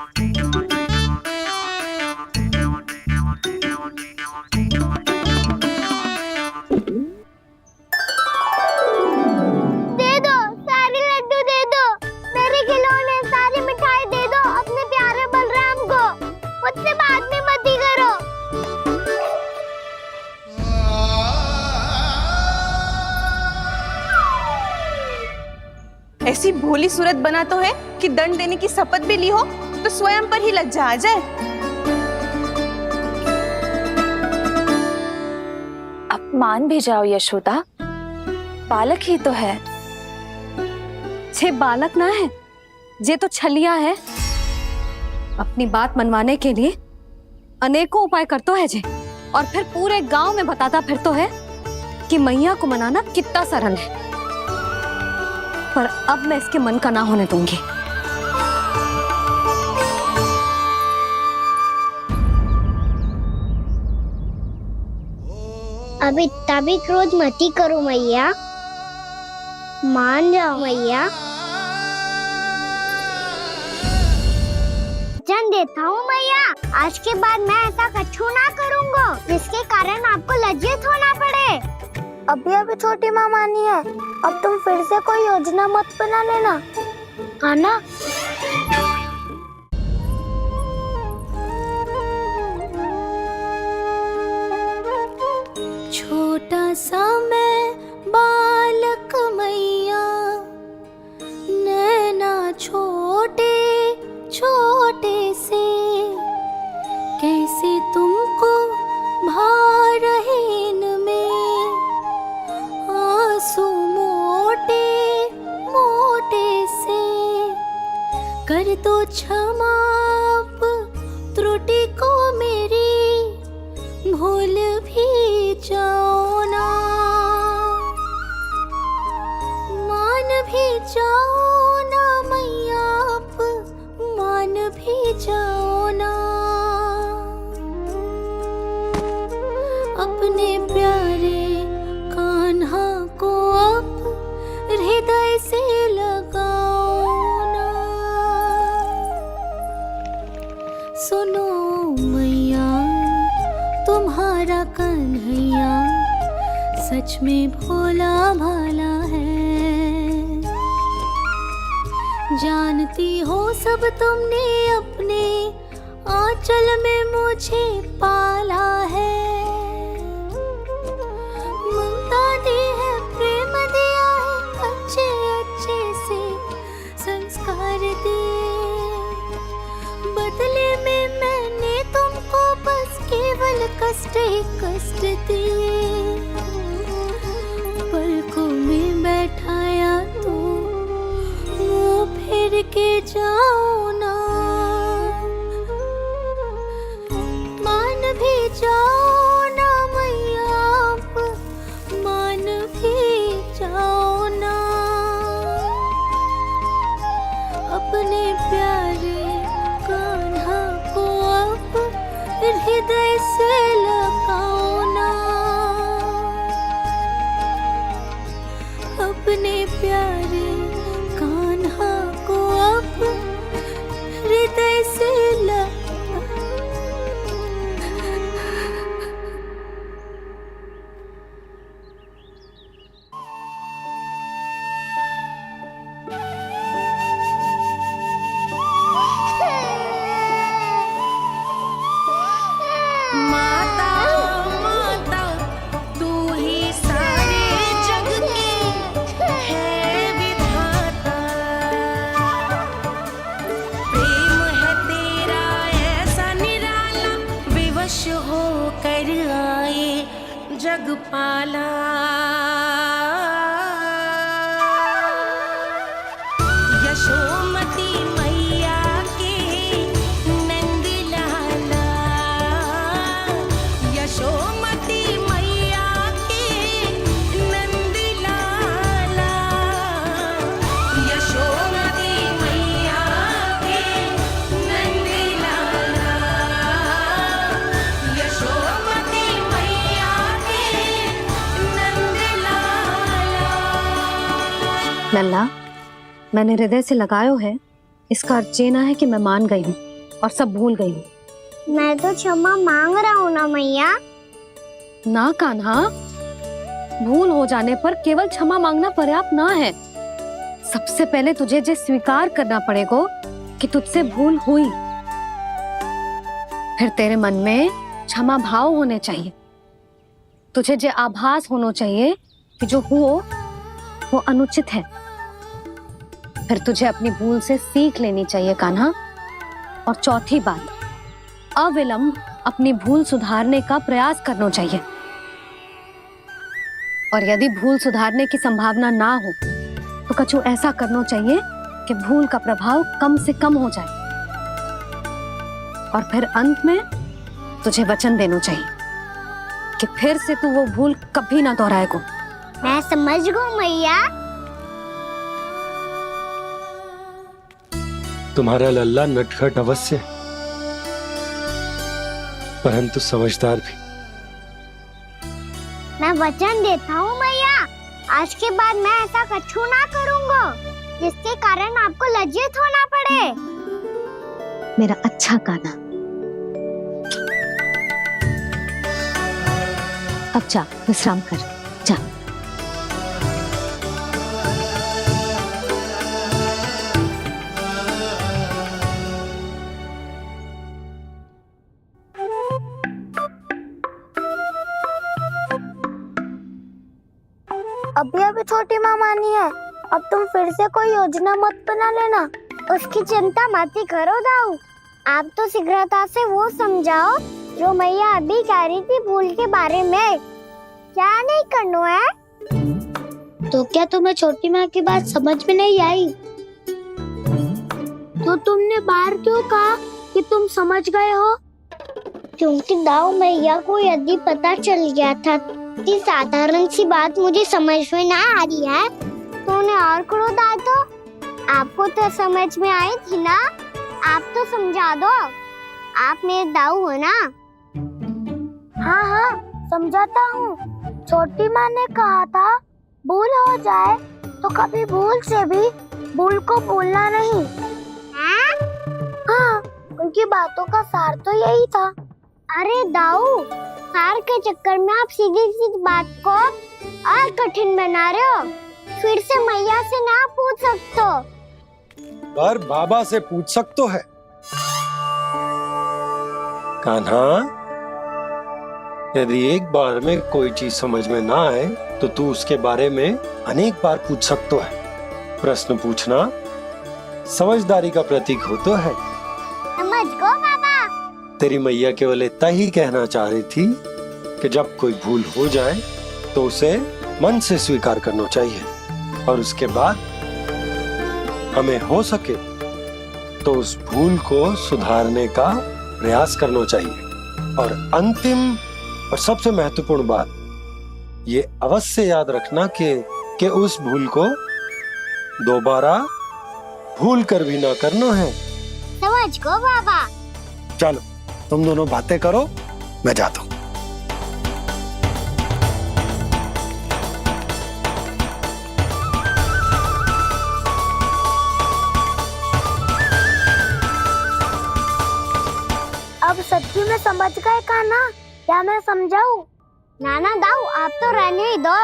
दे दो, सारे लड्डू दे दो, मेरे खिलौने, सारी मिठाई दे दो अपने प्यारे बलराम को। मुझसे बाद में मत ही करो। ऐसी भोली सूरत बना तो है कि दंड देने की शपथ भी ली हो तो स्वयं पर ही लज्जा आ जाए। अब मान भी जाओ यशोदा, बालक ही तो है। छे बालक ना है, ये तो छलिया है। अपनी बात मनवाने के लिए अनेकों उपाय करतो है जे, और फिर पूरे गांव में बताता फिरतो है कि मैया को मनाना कितना सरल है। पर अब मैं इसके मन का ना होने दूंगी। अब इतना भी क्रोध मत ही करो मैया, मान जाओ मैया। वचन देता हूँ मैया, आज के बाद मैं ऐसा कछु ना करूँगा जिसके कारण आपको लज्जित होना पड़े। अभी अभी छोटी माँ मानी है, अब तुम फिर से कोई योजना मत बना लेना, हाँ ना? छोटा सा मैं बालक मैया, नैना छोटे छोटे से, कैसे तुमको भा रहे इनमें आंसू मोटे मोटे से। कर दो क्षमा त्रुटि को मेरी, भूल भी जाओ ना, मान भी जाओ ना मैया, आप मान भी जाओ ना। अपने प्यारे कान्हा को अब हृदय से लगाओ ना। सुनो मैया, तुम्हारा कन्हैया सच में भोला भाला है। जानती हो सब तुमने अपने आंचल में मुझे पाला है। ममता दी है, प्रेम दिया है, अच्छे अच्छे से संस्कार दिए। बदले में मैंने तुमको बस केवल कष्ट ही कष्ट दिए। पलकों में बैठाया तो मुंह फेर के जाओ ना, मान भी जाओ ना मैया, आप मान भी जाओ ना। अपने प्यारे कान्हा को अब हृदय से लगाओ ना। अपने प्यारे कान्हा को अब हृदय से जगपाला। यशोमती मैया के नंद लाला, यशोमती मैया के नंद लाला, यशोमती मैया के नंद लाला, यशोमती मैया के नंद लाला। लल्ला, मैंने हृदय से लगायो है, इसका अर्थ ये ना है कि मैं मान गई हूँ। और सब भूल गई हूँ। मैं तो क्षमा मांग रहा हूँ ना मैया। ना कान्हा, भूल हो जाने पर केवल क्षमा मांगना पर्याप्त ना है। सबसे पहले तुझे जे स्वीकार करना पड़ेगा कि तुझसे भूल हुई। फिर तेरे मन में क्षमा भाव होने चाहिए। तुझे जे आभास होना चाहिए कि जो हुआ वो अनुचित है। फिर तुझे अपनी भूल से सीख लेनी चाहिए कान्हा। और चौथी बात, अविलंब अपनी भूल सुधारने का प्रयास करना चाहिए। और यदि भूल सुधारने की संभावना ना हो तो कछु ऐसा करना चाहिए कि भूल का प्रभाव कम से कम हो जाए। और फिर अंत में तुझे वचन देना चाहिए कि फिर से तू वो भूल कभी ना दोहराएगा। मैं समझ गई मैया। तुम्हारा लल्ला नटखट अवश्य है, परंतु समझदार भी। मैं वचन देता हूँ मैया, आज के बाद मैं ऐसा कछु ना करूँगा जिसके कारण आपको लज्जित होना पड़े। मेरा अच्छा कान्हा, अब जा विश्राम कर, जा। अभी अभी छोटी माँ मानी है, अब तुम फिर से कोई योजना मत बना लेना। उसकी चिंता मत ही करो दाऊ। आप तो शीघ्रता से वो समझाओ जो मैया अभी कह रही थी भूल के बारे में। क्या नहीं करना है? तो क्या तुम्हें छोटी माँ की बात समझ में नहीं आई? तो तुमने बाहर क्यों कहा कि तुम समझ गए हो? क्योंकि दाऊ मैया को यदि पता चल गया था कि साधारण सी बात मुझे समझ में ना आ रही है तो उन्हें और क्रोध आया। तो आपको तो समझ में आई थी ना, आप तो समझा दो। आप मेरे दाऊ हो ना। हाँ हाँ समझाता हूँ। छोटी माँ ने कहा था भूल हो जाए तो कभी भूल से भी भूल को भूलना नहीं। हाँ, उनकी बातों का सार तो यही था। अरे दाऊ, सार के चक्कर में आप सीधी सीधी बात को और कठिन बना रहे हो। फिर से मैया से ना पूछ सकते हो, पर बाबा से पूछ सकते है। कान्हा, यदि एक बार में कोई चीज समझ में ना आए तो तू उसके बारे में अनेक बार पूछ सकते है। प्रश्न पूछना समझदारी का प्रतीक होता है। समझ गो बाबा। तेरी मैया केवल इतना ही कहना चाह रही थी कि जब कोई भूल हो जाए तो उसे मन से स्वीकार करना चाहिए और उसके बाद हमें हो सके तो उस भूल को सुधारने का प्रयास करना चाहिए। और अंतिम और सबसे महत्वपूर्ण बात ये अवश्य याद रखना कि उस भूल को दोबारा भूल कर भी ना करना है। समझ गो बाबा। चलो तुम दोनों बातें करो, मैं जाता हूँ। अब सच्ची में समझ गए कान्हा? क्या मैं समझाऊं? नाना दाऊ, आप तो रहने ही दो।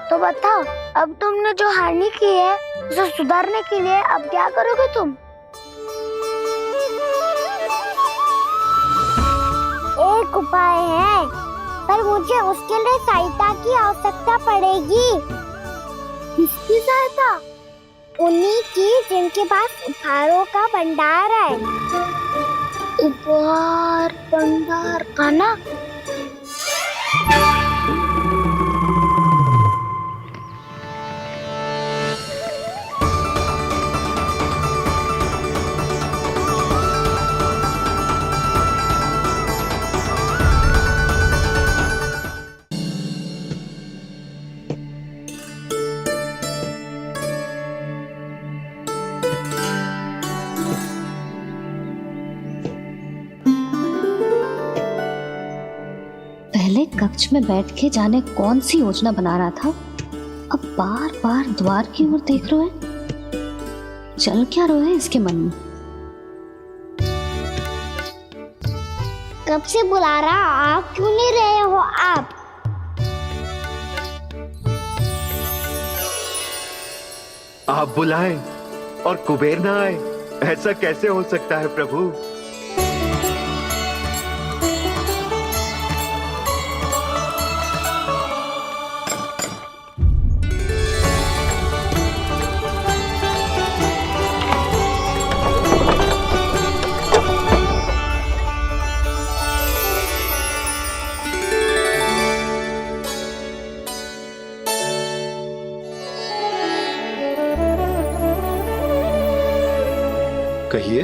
तो बताओ, अब तुमने जो हानि की है उसे सुधारने के लिए अब क्या करोगे तुम? एक उपाय है, पर मुझे उसके लिए सहायता की आवश्यकता पड़ेगी। किसकी सहायता? उन्हीं की जिनके पास उपहारों का भंडार है। उपहार भंडार का ना? पहले कक्ष में बैठ के जाने कौन सी योजना बना रहा था, अब बार बार द्वार की ओर देख रहा है। चल क्या रहा है इसके मन में? कब से बुला रहा, आप क्यों नहीं रहे हो आप? आप बुलाएं और कुबेर ना आए, ऐसा कैसे हो सकता है प्रभु? कहिए,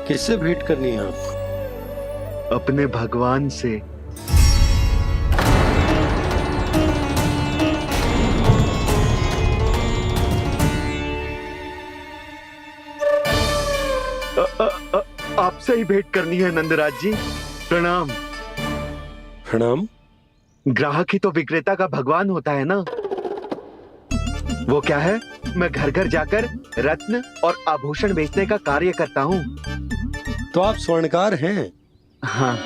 किससे भेंट करनी है आपको? अपने भगवान से। आपसे ही भेंट करनी है नंदराज जी। प्रणाम। प्रणाम। ग्राहक ही तो विक्रेता का भगवान होता है ना। वो क्या है, मैं घर घर जाकर रत्न और आभूषण बेचने का कार्य करता हूँ। तो आप स्वर्णकार हैं? हाँ।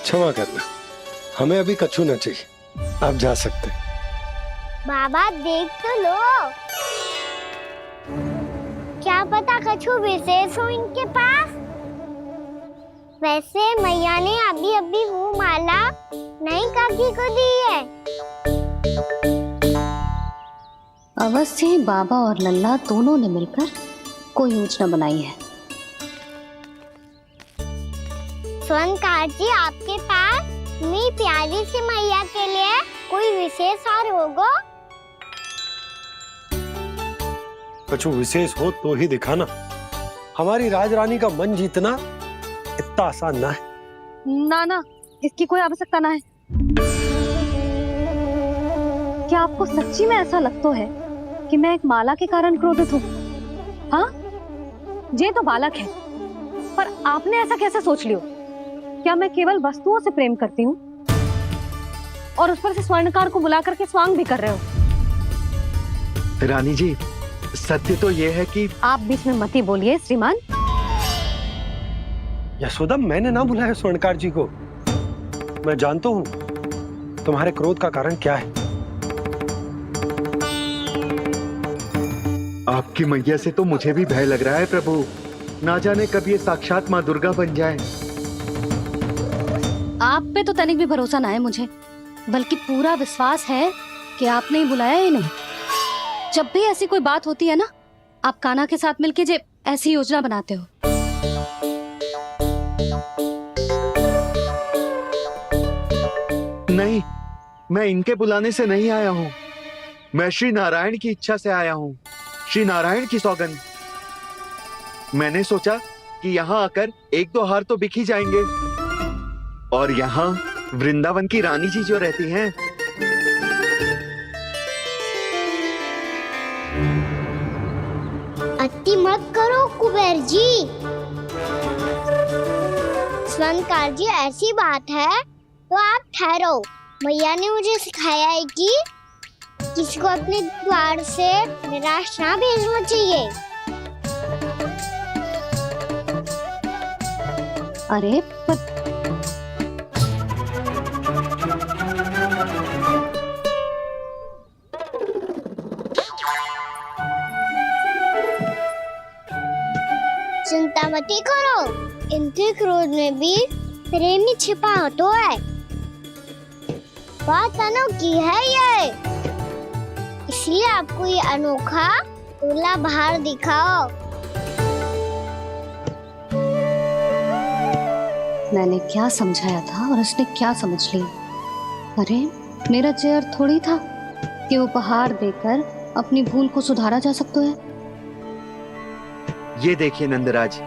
क्षमा करना, हमें अभी कछु न चाहिए, आप जा सकते हैं। बाबा देख तो लो, क्या पता कछु विशेष हो इनके पास। वैसे मैया ने अभी अभी वो माला नई काकी को दी है। अवश्य ही बाबा और लल्ला दोनों ने मिलकर कोई योजना बनाई है। स्वर्णकार जी, आपके पास मेरी प्यारी सी मैया के लिए कोई विशेष और होगा? कछु विशेष हो तो ही दिखाना। हमारी राजरानी का मन जीतना इतना आसान ना है। ना, इसकी कोई आवश्यकता ना है। क्या आपको सच्ची में ऐसा लगता है कि मैं एक माला के कारण क्रोधित हूँ? हाँ, ये तो बालक है, पर आपने ऐसा कैसे सोच लियो? क्या मैं केवल वस्तुओं से प्रेम करती हूँ और उस पर से स्वर्णकार को बुला करके स्वांग भी कर रहे हो? रानी जी, सत्य तो ये है कि आप बीच में मत ही बोलिए श्रीमान। यशोदा, मैंने ना बुलाया स्वर्णकार जी को। मैं जानता हूँ तुम्हारे क्रोध का कारण क्या है। आपकी मैया से तो मुझे भी भय लग रहा है प्रभु। ना जाने कब ये साक्षात माँ दुर्गा बन जाए। आप पे तो तनिक भी भरोसा ना है मुझे, बल्कि पूरा विश्वास है कि आपने ही बुलाया ही नहीं। जब भी ऐसी कोई बात होती है ना, आप कान्हा के साथ मिलके जे ऐसी योजना बनाते हो। नहीं, मैं इनके बुलाने से नहीं आया हूँ। मैं श्री नारायण की इच्छा से आया हूँ। श्री नारायण की सौगंध। मैंने सोचा कि यहाँ आकर एक दो हार तो बिक ही जाएंगे। और यहाँ वृंदावन की रानी जी जो रहती हैं, अति मत करो कुबेर जी। स्वर्णकार जी, ऐसी बात है तो आप ठहरो। मैया ने मुझे सिखाया है कि किसी को अपने द्वार से निराश ना भेजना चाहिए। अरे पर चिंता मत करो, इनके क्रोध में भी प्रेम ही छिपा होता है। बात अनोखी है ये, इसलिए आपको ये अनोखा दूल्हा बाहर दिखाओ। मैंने क्या समझाया था और उसने क्या समझ लिया? अरे मेरा जय थोड़ी था कि उपहार देकर अपनी भूल को सुधारा जा सकता है। ये देखिए नंदराज।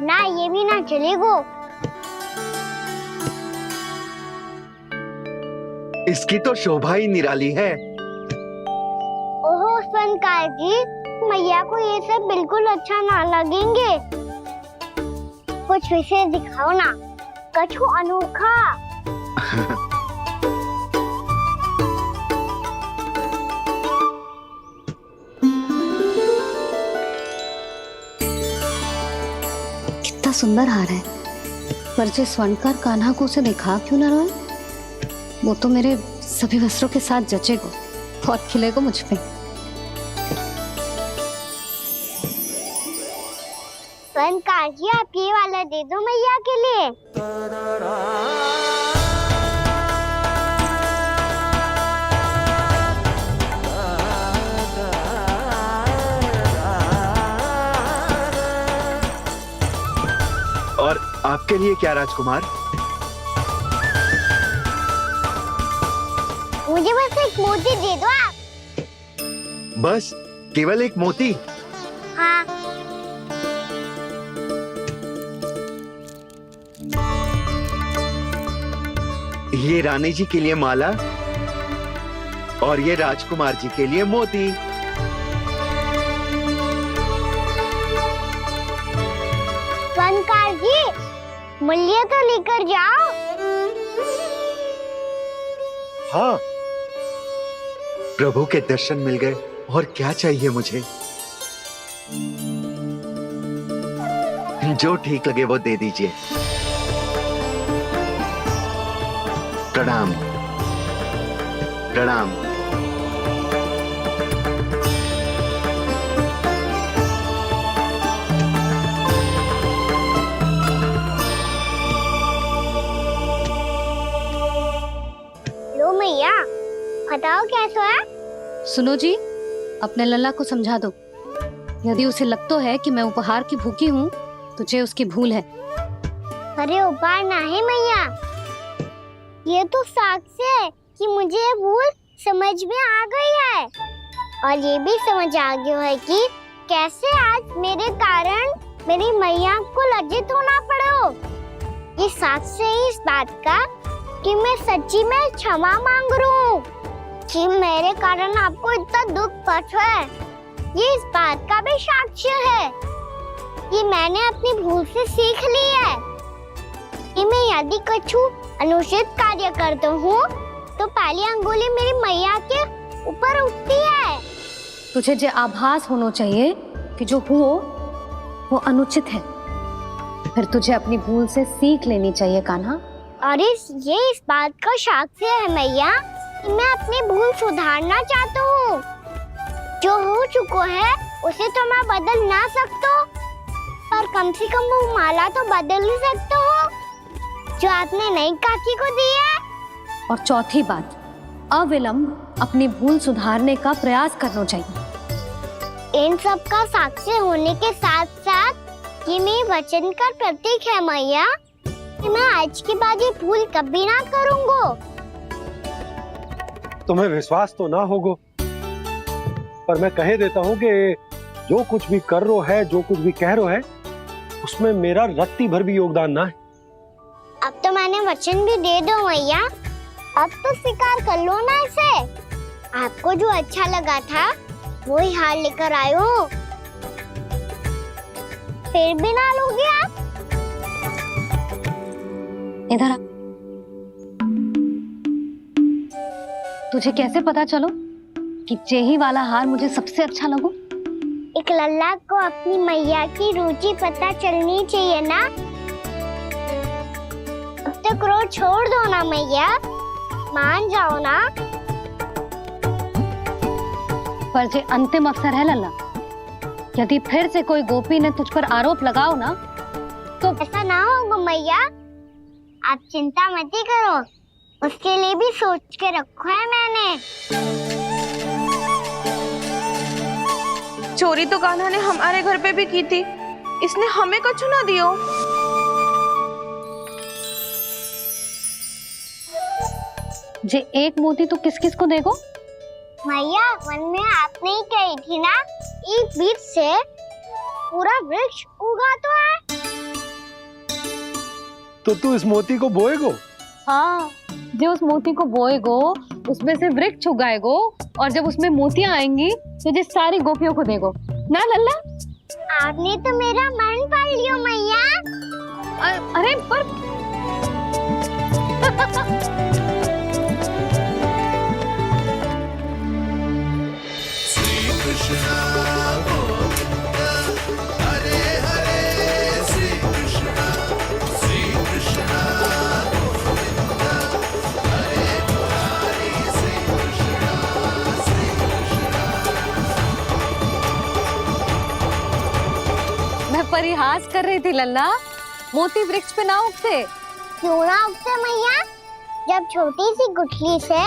ना ये भी ना चलेगा। इसकी तो शोभा ही निराली है। ओहो स्वर्णकार जी, मैया को ये सब बिल्कुल अच्छा ना लगेंगे। कुछ विशेष दिखाओ ना, कछु अनोखा। सुंदर हार है, पर जो स्वर्णकार कान्हा को उसे दिखा क्यों ना रोए? वो तो मेरे सभी वस्त्रों के साथ जचेगा और खिलेगा मुझ पे। स्वर्णकार जी, आप ये वाला दे दो मैया के लिए। और आपके लिए क्या राजकुमार? मुझे बस एक मोती दे दो आप। बस केवल एक मोती? हाँ। ये रानी जी के लिए माला और ये राजकुमार जी के लिए मोती। स्वर्णकार जी, मूल्य तो लेकर जाओ। हाँ, प्रभु के दर्शन मिल गए, और क्या चाहिए मुझे? जो ठीक लगे वो दे दीजिए। प्रणाम प्रणाम। लो मैया, बताओ कैसा है? सुनो जी, अपने लल्ला को समझा दो। यदि उसे लगता है कि मैं उपहार की भूखी हूँ, तुझे उसकी भूल है। अरे उपहार ना है मैया, ये तो साक्ष्य है कि मुझे ये भूल समझ में आ गई है, और ये भी समझ आ गया है कि कैसे आज मेरे कारण मेरी मैया को लज्जित होना पड़ो। ये साक्ष्य है इस बात का कि मैं सच्ची में क्षमा मांग रहा हूँ कि मेरे कारण आपको इतना दुख पहुंचा है। ये इस बात का भी साक्ष्य है कि मैंने अपनी भूल से सीख ली है कि मैं यदि कुछ अनुचित कार्य करता हूँ तो पहली अंगुली मेरी मैया के ऊपर उठती है। तुझे जो आभास होना चाहिए कि जो हुआ वो अनुचित है, फिर तुझे अपनी भूल से सीख लेनी चाहिए कान्हा। और ये इस बात का साक्ष्य है मैया कि मैं अपनी भूल सुधारना चाहता हूँ। जो हो चुका है उसे तो मैं बदल ना सकता, पर कम से कम वो माला तो बदल ही सकता हूँ जो आपने नई काकी को दी है। और चौथी बात, अविलंब अपनी भूल सुधारने का प्रयास करना चाहिए। इन सब का साक्ष्य होने के साथ साथ ये मेरे वचन का प्रतीक है मैया कि मैं आज के बाद ये भूल कभी ना करूँगा। तुम्हें विश्वास तो ना होगा, पर मैं कह देता हूँ कि जो कुछ भी कर रो है, जो कुछ भी कह रो है, उसमें मेरा रत्ती भर भी योगदान ना है। अब तो मैंने वचन भी दे दो मैया, अब तो स्वीकार कर लो ना इसे। आपको जो अच्छा लगा था वही हार लेकर आए हो, फिर भी ना लोगे आप? इधर आ। तुझे कैसे पता चलो कि जेही वाला हार मुझे सबसे अच्छा लगो? एक लल्ला को अपनी मैया की रुचि पता चलनी चाहिए ना। अब तो क्रोध छोड़ दो ना मैया, मान जाओ ना। पर जे अंतिम अवसर है लल्ला, यदि फिर से कोई गोपी ने तुझ पर आरोप लगाओ ना तो ऐसा ना होगा मैया, आप चिंता मत ही करो, उसके लिए भी सोच के रखा है मैंने। चोरी तो कान्हा ने हमारे घर पे भी की थी, इसने हमें कछु ना दियो। जे एक मोती तो किस किस को देगो? मैया, मन में आपने ही कही थी ना, एक बीज से पूरा वृक्ष उगा तो है। तो तू इस मोती को बोएगो? हाँ, जो उस मोती को बोएगो उसमें से वृक्ष उगाएगो, और जब उसमें मोतियां आएंगी तो जिस सारी गोपियों को देगो ना लल्ला। आपने तो मेरा मन पढ़ लियो मैया। अरे पर Krishna Govinda Hare Hare Sri Krishna बकवास कर रही थी लल्ला। मोती वृक्ष पे ना उगते। क्यों ना उगते मैया? जब छोटी सी गुठली से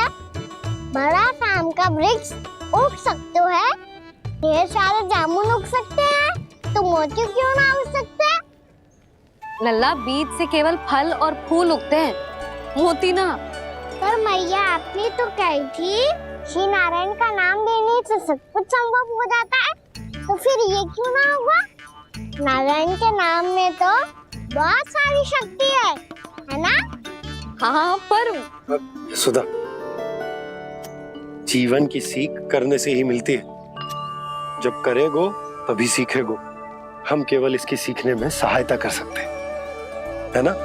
बड़ा आम का वृक्ष उग सकते है, ढेर सारे जामुन उग सकते हैं, तो मोती क्यों ना उग सकते? लल्ला, बीज से केवल फल और फूल उगते हैं, मोती ना। पर मैया आपने तो कही थी श्री नारायण का नाम लेने से सब कुछ संभव हो जाता है, तो फिर ये क्यों ना होगा? नारायण के नाम में तो बहुत सारी शक्ति है ना? हाँ, पर सुधा, जीवन की सीख करने से ही मिलती है। जब करेगो तभी सीखेगो। हम केवल इसकी सीखने में सहायता कर सकते हैं, है ना?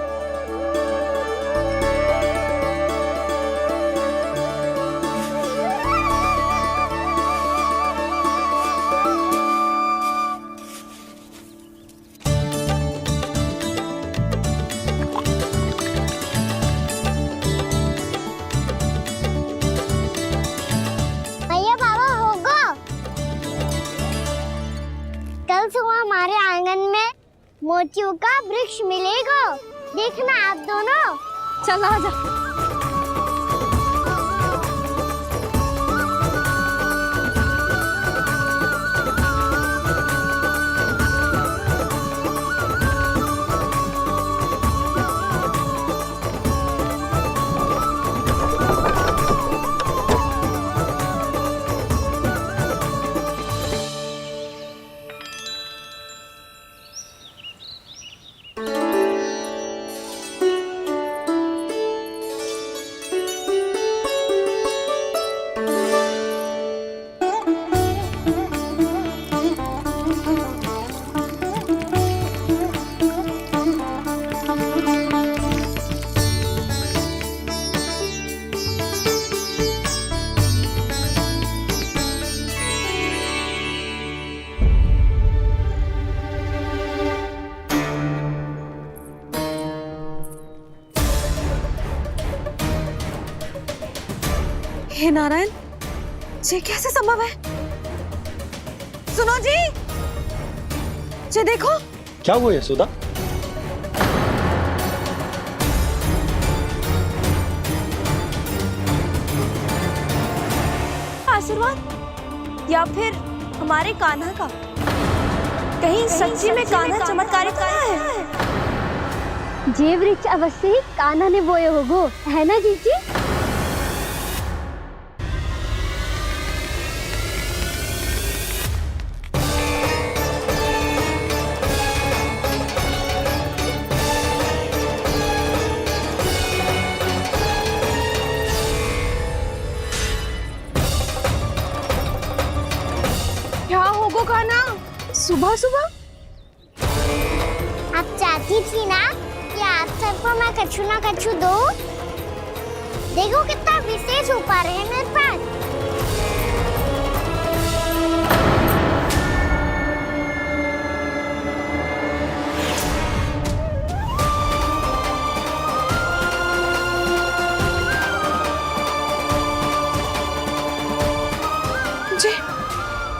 भैया बाबा होगो, कल सुबह हमारे आंगन में मोतियों का वृक्ष मिलेगा। देखना आप दोनों। चल आ जा। हे नारायण, ये कैसे संभव है? सुनो जी, ये देखो। क्या हुआ यशोदा? आशीर्वाद या फिर हमारे कान्हा का? कहीं सच्ची में कान्हा चमत्कारिक आया है? जे वृक्ष अवश्य ही कान्हा ने बोए होगो, है ना जीजी? क्या होगो कान्हा सुबह सुबह? आप चाहती थी ना कि आप सबको मैं कछु ना कछु दो। देखो कितना विशेष उपहार है मेरे पास।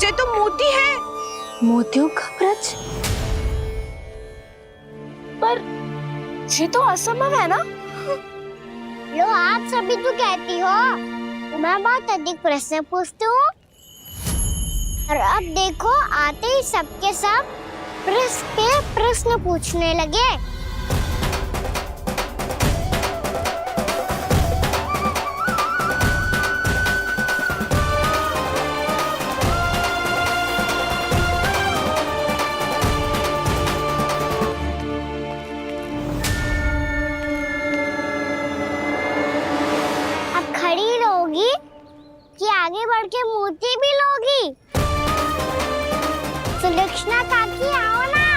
ये तो मोती है। मोतियों का वृक्ष? पर ये तो असंभव है ना? लो, आप सभी तो कहती हो मैं बहुत अधिक प्रश्न पूछती हूँ, और अब देखो आते ही सबके सब प्रश्न पे प्रश्न पूछने लगे। खड़ी लोगी कि आगे बढ़ के मोती भी लोगी? सुलक्षणा काकी आओ ना।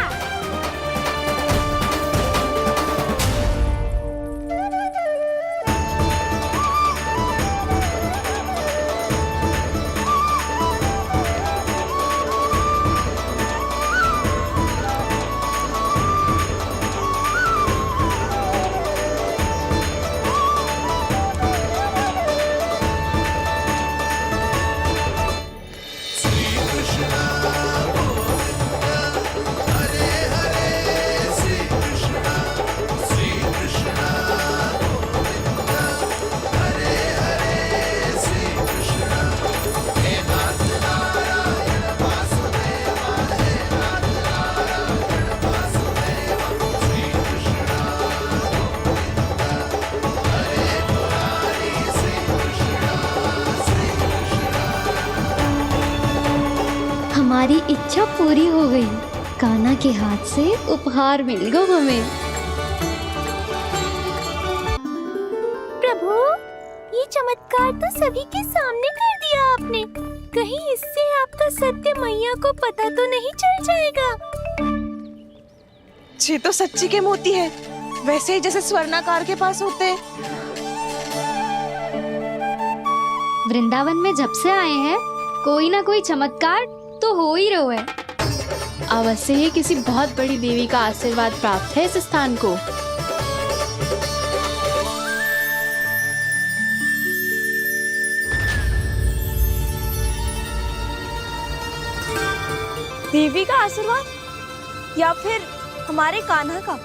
हमारी इच्छा पूरी हो गई। कान्हा के हाथ से उपहार मिल गया हमें। प्रभु, ये चमत्कार तो सभी के सामने कर दिया आपने। कहीं इससे आपका सत्य मैया को पता तो नहीं चल जाएगा? ये तो सच्ची के मोती है, वैसे ही जैसे स्वर्णाकार के पास होते हैं। वृंदावन में जब से आए हैं कोई ना कोई चमत्कार तो हो ही रहा है। अवश्य ही किसी बहुत बड़ी देवी का आशीर्वाद प्राप्त है इस स्थान को। देवी का आशीर्वाद या फिर हमारे कान्हा का?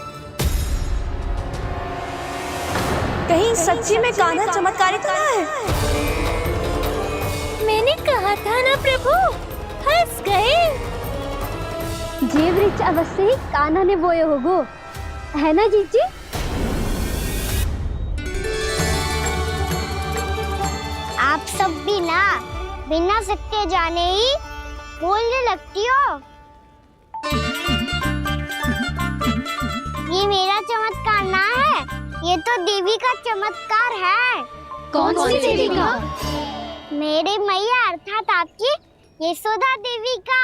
कहीं सच्ची में कान्हा चमत्कारी तो ना है? मैंने कहा था ना प्रभु, फंस गए। जे वृक्ष अवश्य ही कान्हा ने बोए होगो, है ना जीजी? आप सब भी ना बिना सत्य जाने ही बोलने लगती हो। ये मेरा चमत्कार ना है, ये तो देवी का चमत्कार है। कौन सी देवी का? मेरे मैया अर्थात आपकी यशोदा देवी का।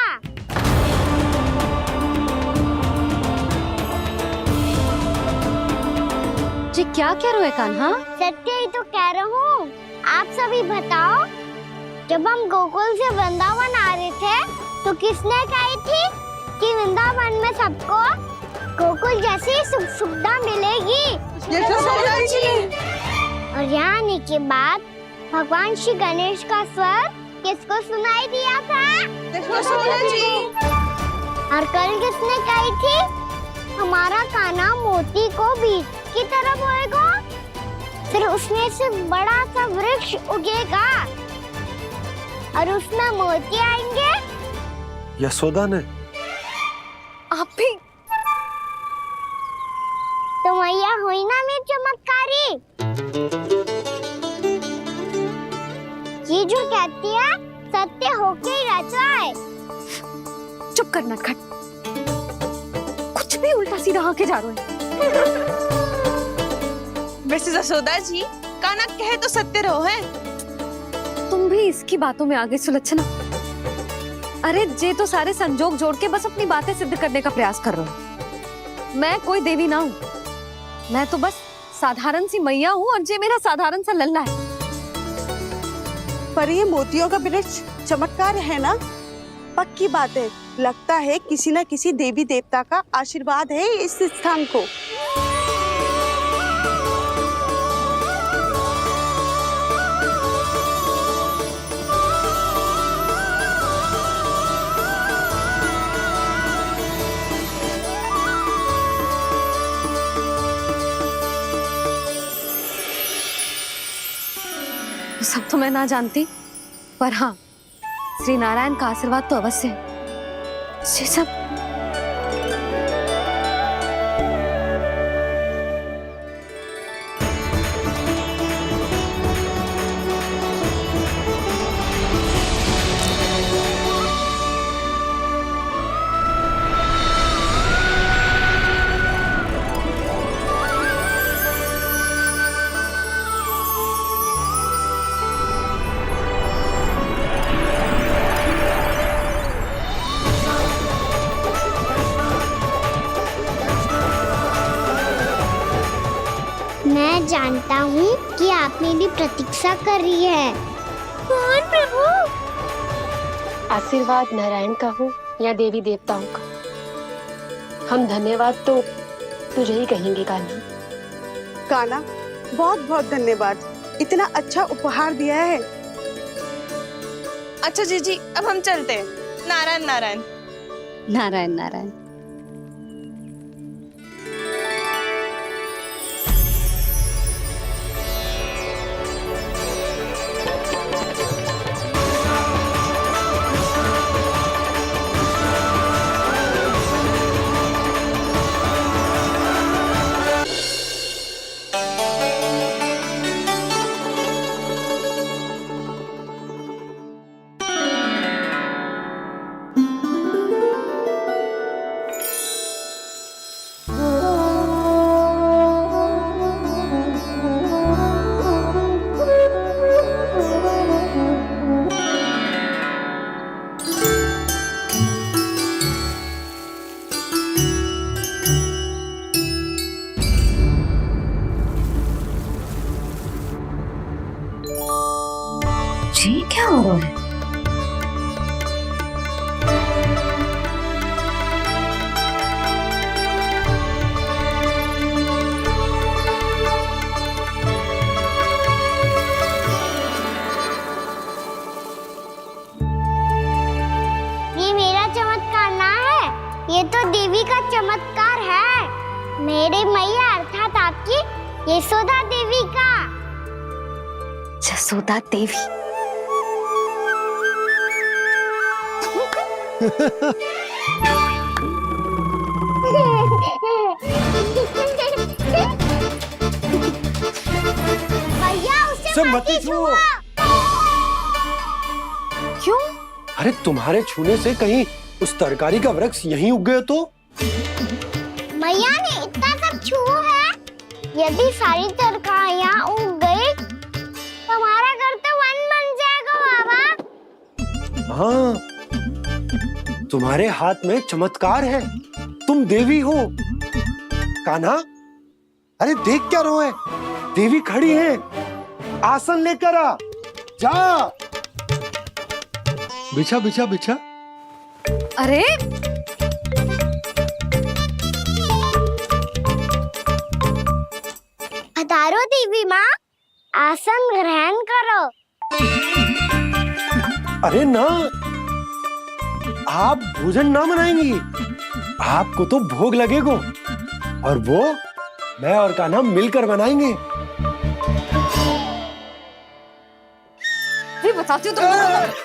जी क्या कह रहे हो कान्हा? सत्य ही तो कह रहा हूँ। आप सभी बताओ, जब हम गोकुल से वृंदावन आ रहे थे तो किसने कही थी कि वृंदावन में सबको गोकुल जैसी सुख सुविधा मिलेगी? और यहाँ आने के बाद भगवान श्री गणेश का स्वर किसको सुनाई दिया था? और कल किसने कही थी हमारा कान्हा मोती को बीज की तरफ होएगा, फिर उसमें से बड़ा सा वृक्ष उगेगा और उसमें मोती आएंगे? यशोदा ने? आप भी? तो मैया हुई ना मेरी चमत्कारी। ये जो कहती है सत्य होके ही रहता है। चुप कर नटखट, कुछ भी उल्टा सीधा आके जा रहे हैं। वैसे जसोदा जी, कान्हा कहे तो सत्य रहो है। तुम भी इसकी बातों में आगे सुलझना। अरे जे तो सारे संजोग जोड़ के बस अपनी बातें सिद्ध करने का प्रयास कर रहे हो। मैं कोई देवी ना हूँ, मैं तो बस साधारण सी मैया हूँ और जे मेरा साधारण सा लल्ला है। पर ये मोतियों का वृक्ष चमत्कार है ना? पक्की बात है, लगता है किसी न किसी देवी देवता का आशीर्वाद है इस स्थान को। सब तो मैं ना जानती, पर हाँ, श्री नारायण का आशीर्वाद तो अवश्य है। ये सब मैं जानता हूँ कि आप मेरी प्रतीक्षा कर रही है। कौन प्रभु? आशीर्वाद नारायण का हो या देवी देवताओं का, हम धन्यवाद तो तुझे ही कहेंगे कान्हा। कान्हा, बहुत बहुत धन्यवाद, इतना अच्छा उपहार दिया है। अच्छा जीजी, अब हम चलते हैं। नारायण नारायण। नारायण नारायण। ये क्या हो रहा है? ये मेरा चमत्कार ना है, ये तो देवी का चमत्कार है। मेरे मैया अर्थात आपकी यशोदा देवी का। जसोदा देवी। भैया उसे सब मत मत छुओ। क्यों? अरे तुम्हारे छूने से कहीं उस तरकारी का वृक्ष यहीं उग गए तो? मैया ने इतना सब छुआ है, यदि सारी तरकारियां उग गई तो हमारा घर तो वन बन जाएगा बाबा। हाँ, तुम्हारे हाथ में चमत्कार है, तुम देवी हो। कान्हा, अरे देख क्या रोए, देवी खड़ी है, आसन लेकर आ, जा। बिछा बिछा बिछा। अरे पधारो देवी माँ, आसन ग्रहण करो। अरे ना, आप भोजन ना बनाएंगी, आपको तो भोग लगेगा और वो मैं और कान्हा मिलकर बनाएंगे। ये बताती हूँ तुम।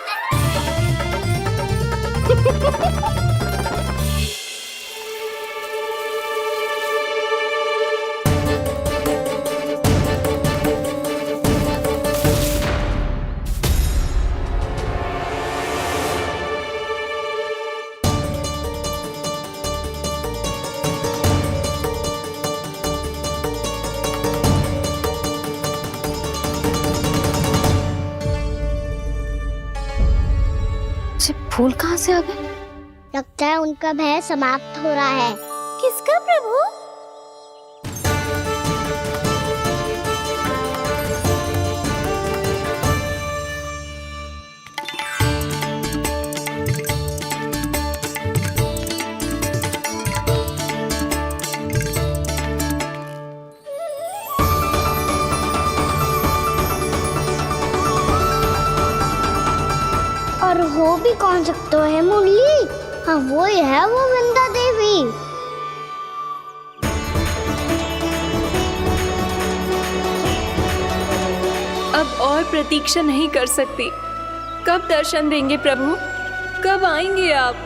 फूल कहाँ से आ गए? लगता है उनका भय समाप्त हो रहा है। किसका प्रभु? और हो भी कौन सकता है मुरली? हाँ वो ही है, वो वृंदा देवी। अब और प्रतीक्षा नहीं कर सकती। कब दर्शन देंगे प्रभु? कब आएंगे आप?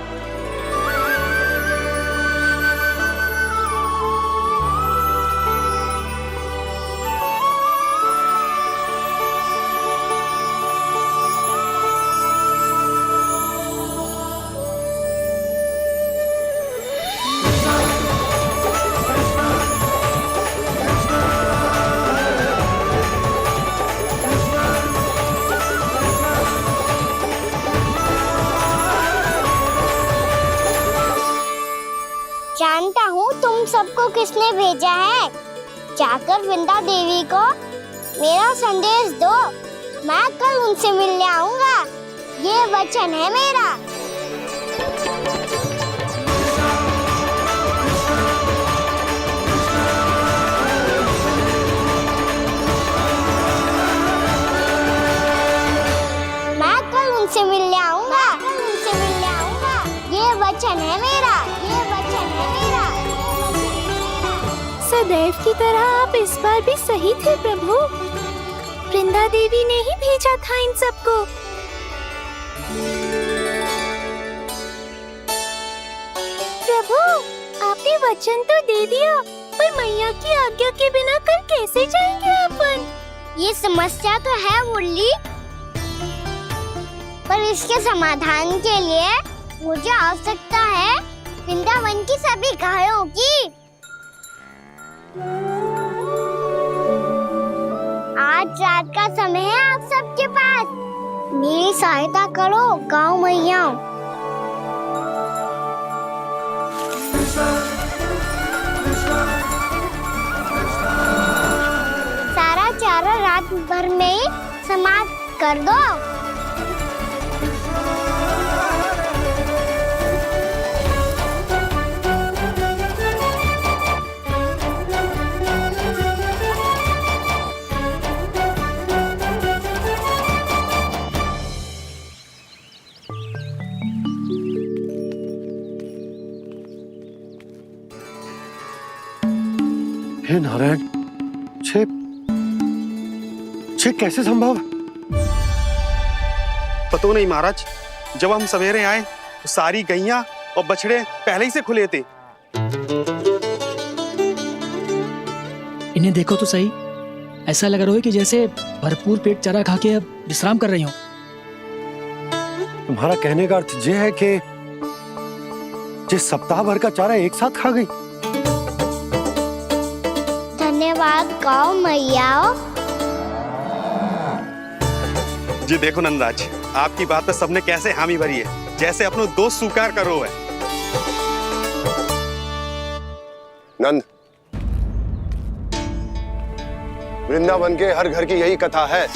जानता हूँ तुम सबको किसने भेजा है। जाकर वृंदा देवी को मेरा संदेश दो, मैं कल उनसे मिलने आऊंगा, ये वचन है मेरा। मैं कल उनसे मिलने आऊंगा, ये वचन है मेरा, ये वचन है मेरा। सदैव की तरह आप इस बार भी सही थे प्रभु। वृंदा देवी ने ही भेजा था इन सबको। प्रभु, आपने वचन तो दे दिया, पर मैया की आज्ञा के बिना कल कैसे जाएंगे अपन? ये समस्या तो है मुरली, पर इसके समाधान के लिए मुझे आवश्यकता है वृंदावन की सभी गायों की। आज रात का समय है आप सबके पास, मेरी सहायता करो गाँव मैया। सारा चारा रात भर में ही समाप्त कर दो। हे नारायण, छे कैसे संभव? पता नहीं महाराज, जब हम सवेरे आए तो सारी गैया और बछड़े पहले ही से खुले थे। इन्हें देखो तो सही, ऐसा लग रहा है कि जैसे भरपूर पेट चारा खा के अब विश्राम कर रही हो। तुम्हारा कहने का अर्थ ये है कि जिस सप्ताह भर का चारा एक साथ खा गई। धन्यवाद गौ मैया। जी देखो नंदराज, आपकी बात पे सबने कैसे हामी भरी है, जैसे अपनो दोस्त स्वीकार करो है। नंद, वृंदावन के हर घर की यही कथा है।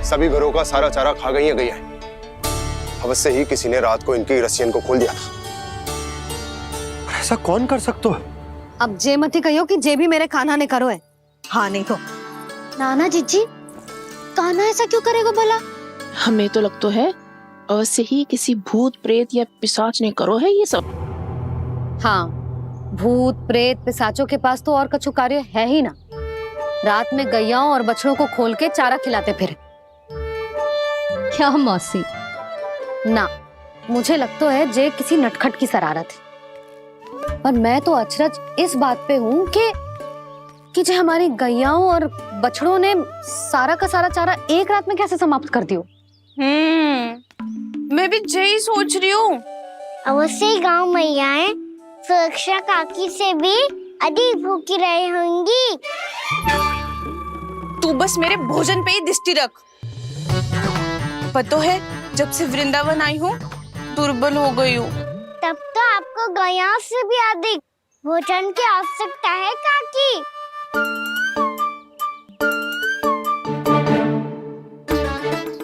सभी घरों का सारा चारा खा गई है गैया। अवश्य ही किसी ने रात को इनकी रस्सियन को खोल दिया था। ऐसा कौन कर सकता है? अब जे मती कहियो कि जे भी मेरे कान्हा ने करो है। हाँ नहीं तो नाना जीजी, कान्हा ऐसा क्यों करेगा भला? हमें तो लगता है अवश्य ही किसी भूत प्रेत या पिशाच ने करो है ये सब। हाँ, भूत प्रेत पिशाचों के पास तो और कछु कार्य है ही ना। रात में गैयाओं और बछड़ों को खोल के चारा खिलाते फिर। क्या मौसी? ना, मुझे लगता है जे किसी नटखट की शरारत है। पर मैं तो अचरज इस बात पे हूँ कि जो हमारी गैयाओं और बछड़ों ने सारा का सारा चारा एक रात में कैसे समाप्त कर दियो। मैं भी यही सोच रही हूँ। अवश्य गांव मैयाएं सुरक्षा काकी से भी अधिक भूखी रही होंगी। तू बस मेरे भोजन पे ही दृष्टि रख। पता है, जब से वृंदावन आई हूँ दुर्बल हो गई हूँ। तब तो आपको गैया से भी अधिक भोजन की आवश्यकता है काकी।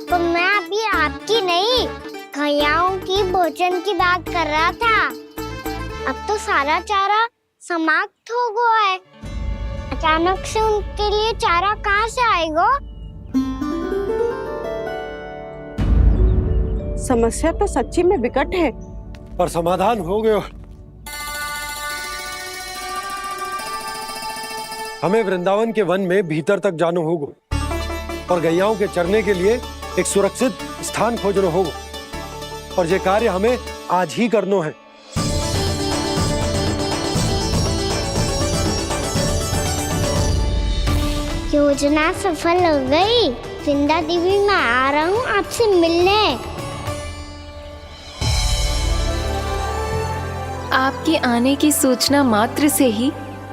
तो मैं अभी आपकी नहीं, गैयाओं की भोजन की बात कर रहा था। अब तो सारा चारा समाप्त हो गया है। अचानक से उनके लिए चारा कहाँ से आएगा? समस्या तो सच्ची में विकट है, पर समाधान हो गयो। हमें वृंदावन के वन में भीतर तक जाना होगा और गैयाओं के चरने के लिए एक सुरक्षित स्थान खोजना होगा, और ये कार्य हमें आज ही करना है। योजना सफल हो गई। वृंदा देवी, मैं आ रहा हूँ आपसे मिलने। आपके आने की सूचना मात्र से ही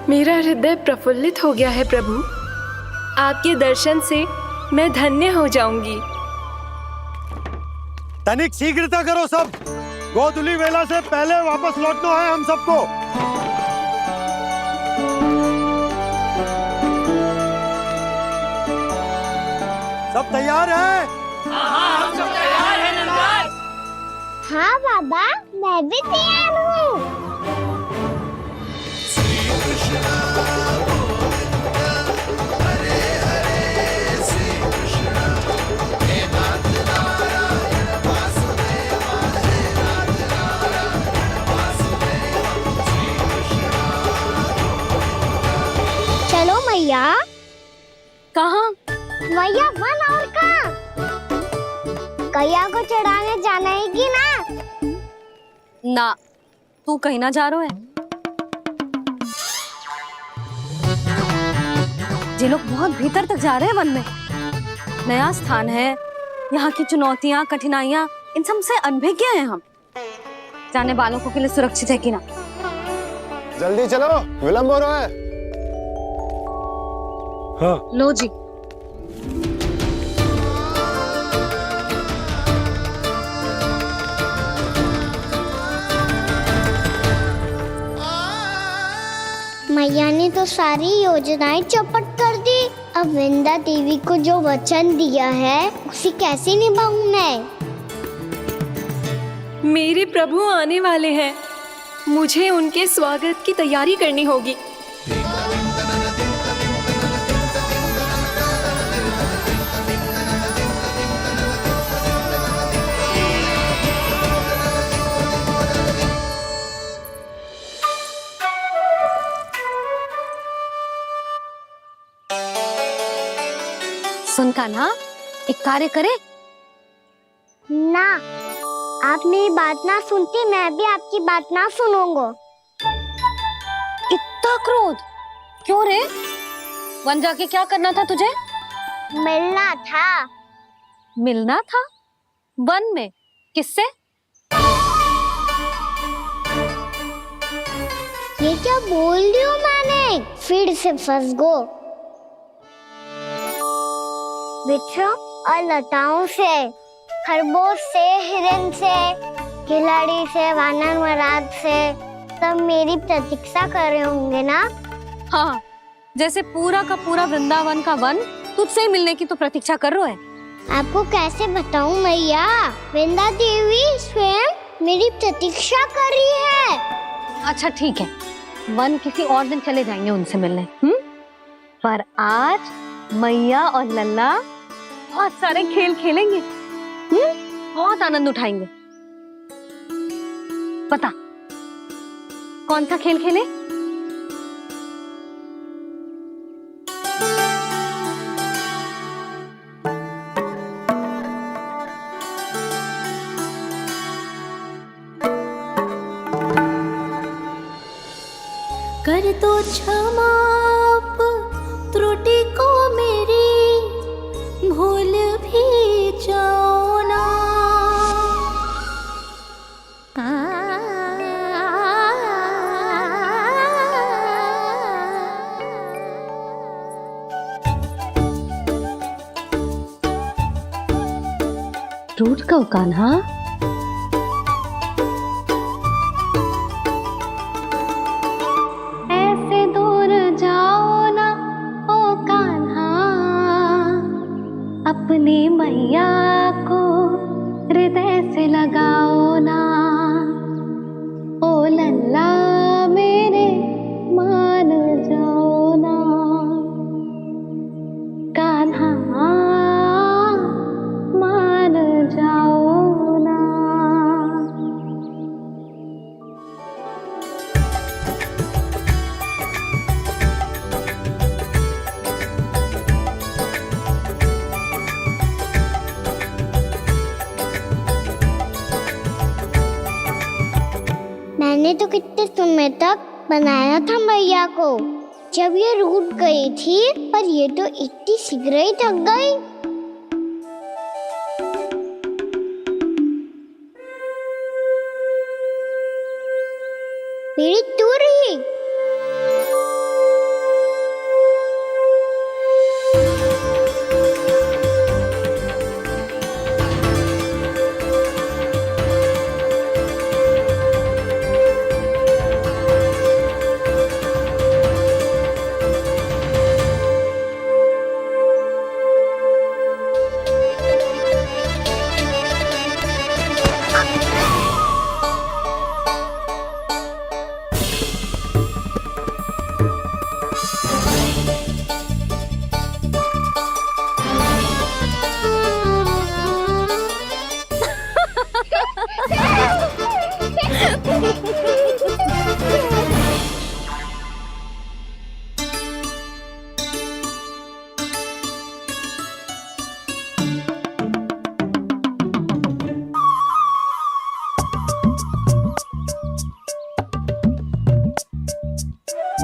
मेरा हृदय प्रफुल्लित हो गया है प्रभु। आपके दर्शन से मैं धन्य हो जाऊंगी। तनिक शीघ्रता करो सब, गोधुली वेला से पहले वापस लौटना है हम सबको। सब तैयार है? हाँ, हम सब तैयार हैं नंदराज। हाँ बाबा, मैं भी तैयार हूँ। चलो मैया। कहाँ? मैया वन और कहाँ? गैया को चढ़ाने जाना है कि ना? ना, तू कहीं ना जा रहा है। ये लोग बहुत भीतर तक जा रहे हैं वन में। नया स्थान है, यहाँ की चुनौतियाँ कठिनाइयाँ इन सब से अनभिज्ञ हैं हम। जाने वालों के लिए सुरक्षित है कि ना। जल्दी चलो, विलंब हो रहा है। हाँ। लो जी। मैया ने तो सारी योजनाएं चौपट कर दी। अब वृंदा देवी को जो वचन दिया है उसे कैसे निभाऊं मैं? मेरे प्रभु आने वाले हैं, मुझे उनके स्वागत की तैयारी करनी होगी। सुन कान्हा, एक कार्य करे। ना, आप मेरी बात ना सुनती, मैं भी आपकी बात ना सुनूंगा। इतना क्रोध क्यों रे? वन जाके क्या करना था तुझे? मिलना था। मिलना था? वन में? किससे? ये क्या बोल रही हूँ मैंने? फिर से फंस गो। वृक्षों और लताओं से, खरगोश से, हिरन से, खिलाड़ी से, वानर महाराज से, सब मेरी प्रतीक्षा कर रहे होंगे ना? हाँ, जैसे पूरा का पूरा वृंदावन का वन तुझसे ही मिलने की तो प्रतीक्षा कर रहा है। आपको कैसे बताऊं मैया? वृंदा देवी स्वयं मेरी प्रतीक्षा कर रही है। अच्छा ठीक है, वन किसी और दिन चले जाएंगे उनसे मिलने। पर आज मैया और लल्ला बहुत सारे खेल खेलेंगे। बहुत आनंद उठाएंगे। पता कौन सा खेल खेले? कर दो क्षमा त्रुटि को मेरी, भूल भी जाओ ना। टूट गओ कान्हा? ऐसे दूर जाओ ना ओ कान्हा, अपनी मैया को हृदय से लगाओ ना। ओ लल्ला मेरे मान जाओ ना, कान्हा मान जाओ ना। मैंने तो कितने समय तक बनाया था मैया को, जब ये रूठ गई थी, पर ये तो इतनी शीघ्र ही थक गई। मेरी दूर ही।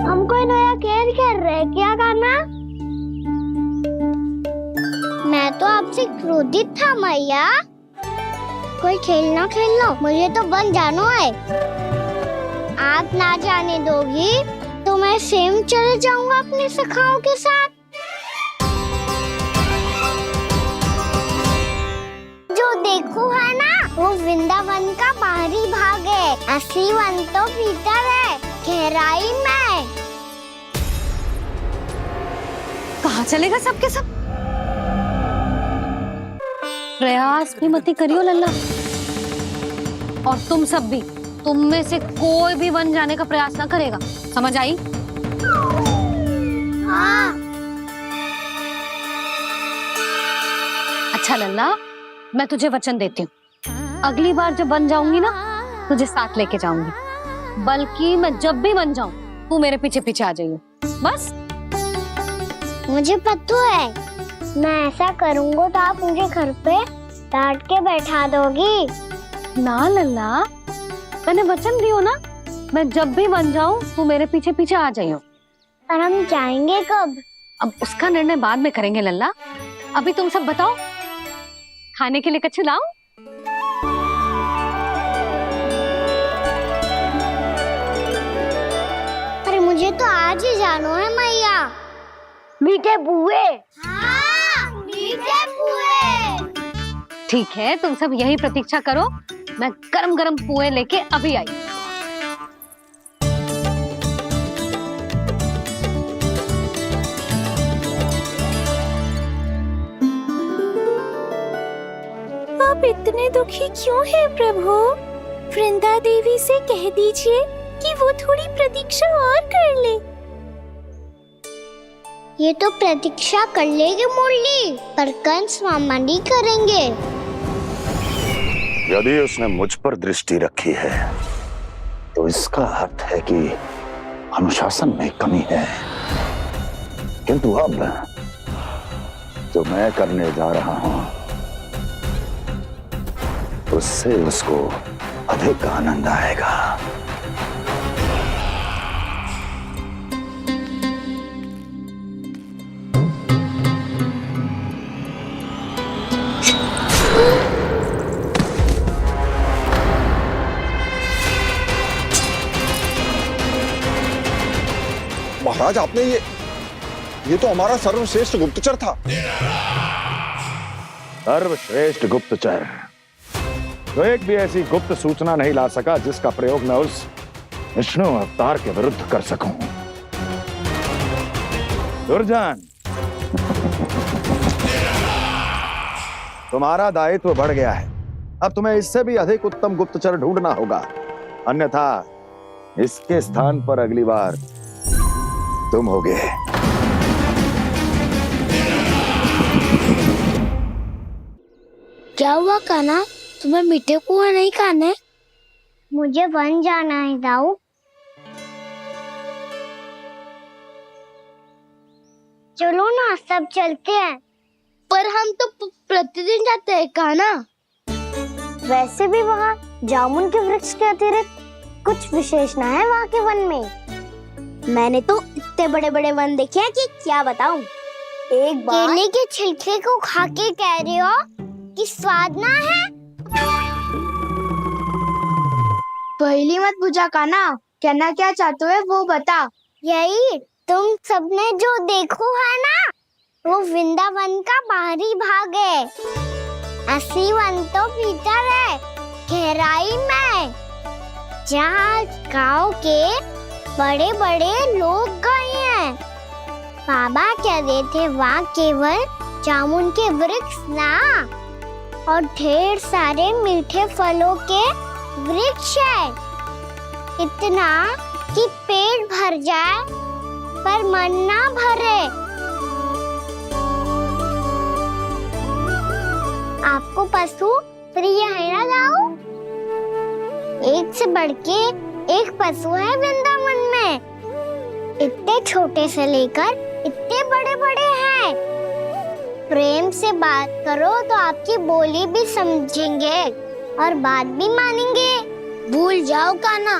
हम कोई नया खेल खेल रहे हैं क्या करना? मैं तो आपसे क्रोधित था मैया। कोई खेलना खेल लो, मुझे तो बन जानो है। आप ना जाने दोगी तो मैं स्वयं चले जाऊंगा अपने सखाओं के साथ। जो देखो है ना, वो वृंदावन का बाहरी भाग है, असली वन तो भीतर है, गहराई में। कहाँ चलेगा सबके सब? प्रयास भी मती करियो लल्ला। और तुम सब भी, तुम में से कोई भी वन जाने का प्रयास ना करेगा, समझ आई? हाँ। अच्छा लल्ला, मैं तुझे वचन देती हूँ, अगली बार जब बन जाऊंगी ना, तुझे साथ लेके जाऊंगी। बल्कि मैं जब भी बन जाऊं, तू मेरे पीछे पीछे आ जाइए, बस। मुझे पता है मैं ऐसा करूँगा तो आप मुझे घर पे डांट के बैठा दोगी? ना लल्ला, मैंने वचन दियो ना, मैं जब भी बन जाऊं तू मेरे पीछे पीछे आ जाइयो। पर हम जाएंगे कब? अब उसका निर्णय बाद में करेंगे लल्ला। अभी तुम सब बताओ, खाने के लिए कुछ लाऊं? अरे मुझे तो आज ही जाना है मैया। मीठे बुए। हाँ, मीठे बुए। ठीक है, तुम सब यही प्रतीक्षा करो, मैं गरम गरम पुए लेके अभी आई। आप इतने दुखी क्यों हैं प्रभु? वृंदा देवी से कह दीजिए कि वो थोड़ी प्रतीक्षा और कर ले। ये तो प्रतीक्षा कर लेगी मुरली, पर कंस मामा नहीं करेंगे। यदि उसने मुझ पर दृष्टि रखी है तो इसका अर्थ है कि अनुशासन में कमी है। किंतु अब जो मैं करने जा रहा हूं उससे उसको अधिक आनंद आएगा। महाराज, आपने ये तो हमारा सर्वश्रेष्ठ गुप्तचर था। सर्वश्रेष्ठ गुप्तचर तो एक भी ऐसी गुप्त सूचना नहीं ला सका जिसका प्रयोग मैं उस विष्णु अवतार के विरुद्ध कर सकूं। दुर्जन, तुम्हारा दायित्व बढ़ गया है। अब तुम्हें इससे भी अधिक उत्तम गुप्तचर ढूंढना होगा, अन्यथा इसके स्थान पर अगली बार तुम होगे। क्या हुआ कान्हा, तुम्हें मीठे पुआ नहीं खाने? मुझे वन जाना है दाऊ। चलो ना, सब चलते हैं। पर हम तो प्रतिदिन जाते हैं कान्हा। वैसे भी वहाँ जामुन के वृक्ष के अतिरिक्त कुछ विशेष ना है वहाँ के वन में। मैंने तो इतने बड़े बड़े वन देखे हैं कि क्या बताऊं। एक बार केले के छिलके को खा के कह रहे हो कि स्वाद ना है? पहली मत पूछा कान्हा, कहना क्या चाहते हो वो बता। यही तुम सबने जो देखो है ना, वो वृंदावन का बाहरी भाग है। असली वन तो भीतर है, गहराई में, जहाँ गांव के बड़े बड़े लोग गए हैं। बाबा कह रहे थे वहाँ केवल जामुन के वृक्ष ना, और ढेर सारे मीठे फलों के वृक्ष है। इतना कि पेट भर जाए पर मन ना भरे। आपको पशु प्रिय है ना दाऊ? एक से बढ़ के एक पशु है वृंदावन में। इतने छोटे से लेकर इतने बड़े बड़े हैं। प्रेम से बात करो तो आपकी बोली भी समझेंगे और बात भी मानेंगे। भूल जाओ कान्हा,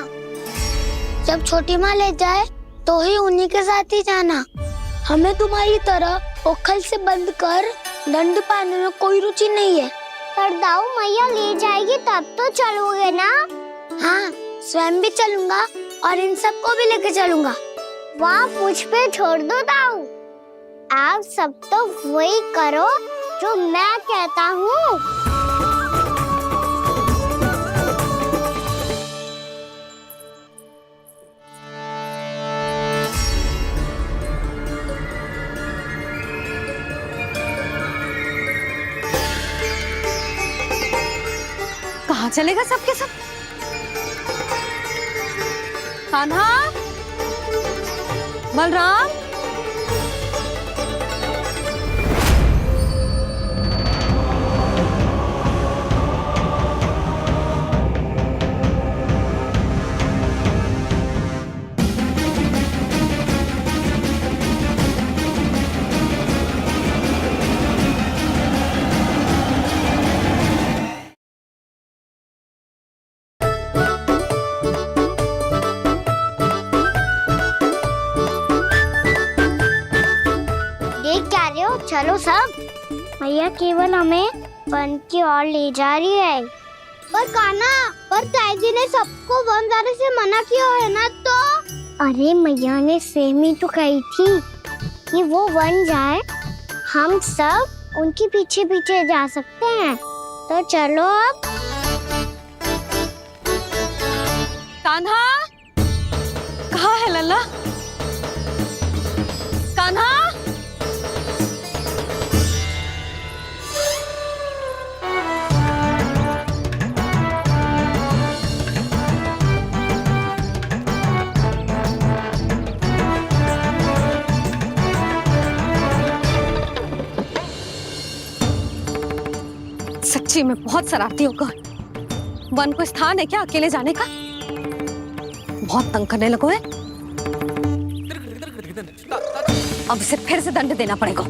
जब छोटी माँ ले जाए तो ही उन्हीं के साथ ही जाना। हमें तुम्हारी तरह ओखल से बंद कर दंड पाने में कोई रुचि नहीं है। पर दाऊ मैया ले जाएगी तब तो चलोगे ना? हाँ, स्वयं भी चलूंगा और इन सबको भी लेके चलूंगा। वहाँ मुझ पे छोड़ दो दाऊ। आप सब तो वही करो जो मैं कहता हूँ। कहाँ चलेगा सबके सब? कान्हा, बलराम, मैया केवल हमें वन की ओर ले जा रही है। पर कान्हा, पर ताईजी ने सबको वन जाने से मना किया है ना तो? अरे मैया ने सेम ही तो कही थी कि वो वन जाए, हम सब उनके पीछे पीछे जा सकते हैं। तो चलो अब। कान्हा, कहाँ है लल्ला? कान्हा, सच्ची में बहुत शरारती होगा। वन को स्थान है क्या अकेले जाने का? बहुत तंग करने लगो है। अब इसे फिर से दंड देना पड़ेगा।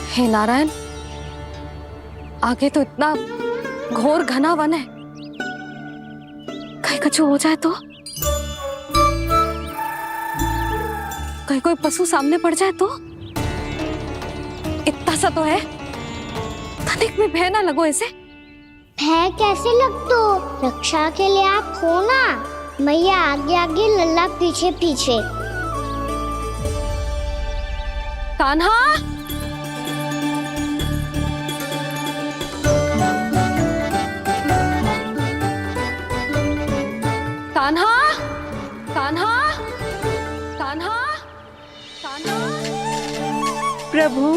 हे नारायण, आगे तो इतना घोर घना वन है, कहीं कुछ हो जाए तो? कहीं कोई पशु सामने पड़ जाए तो? इतना सा तो है, तनिक भी भय ना लगो इसे। भय कैसे लग तो? रक्षा के लिए आप हो ना। मैया आगे आगे, लल्ला पीछे पीछे। कान्हा, कान्हा, कान्हा, कान्हा, कान्हा। प्रभु,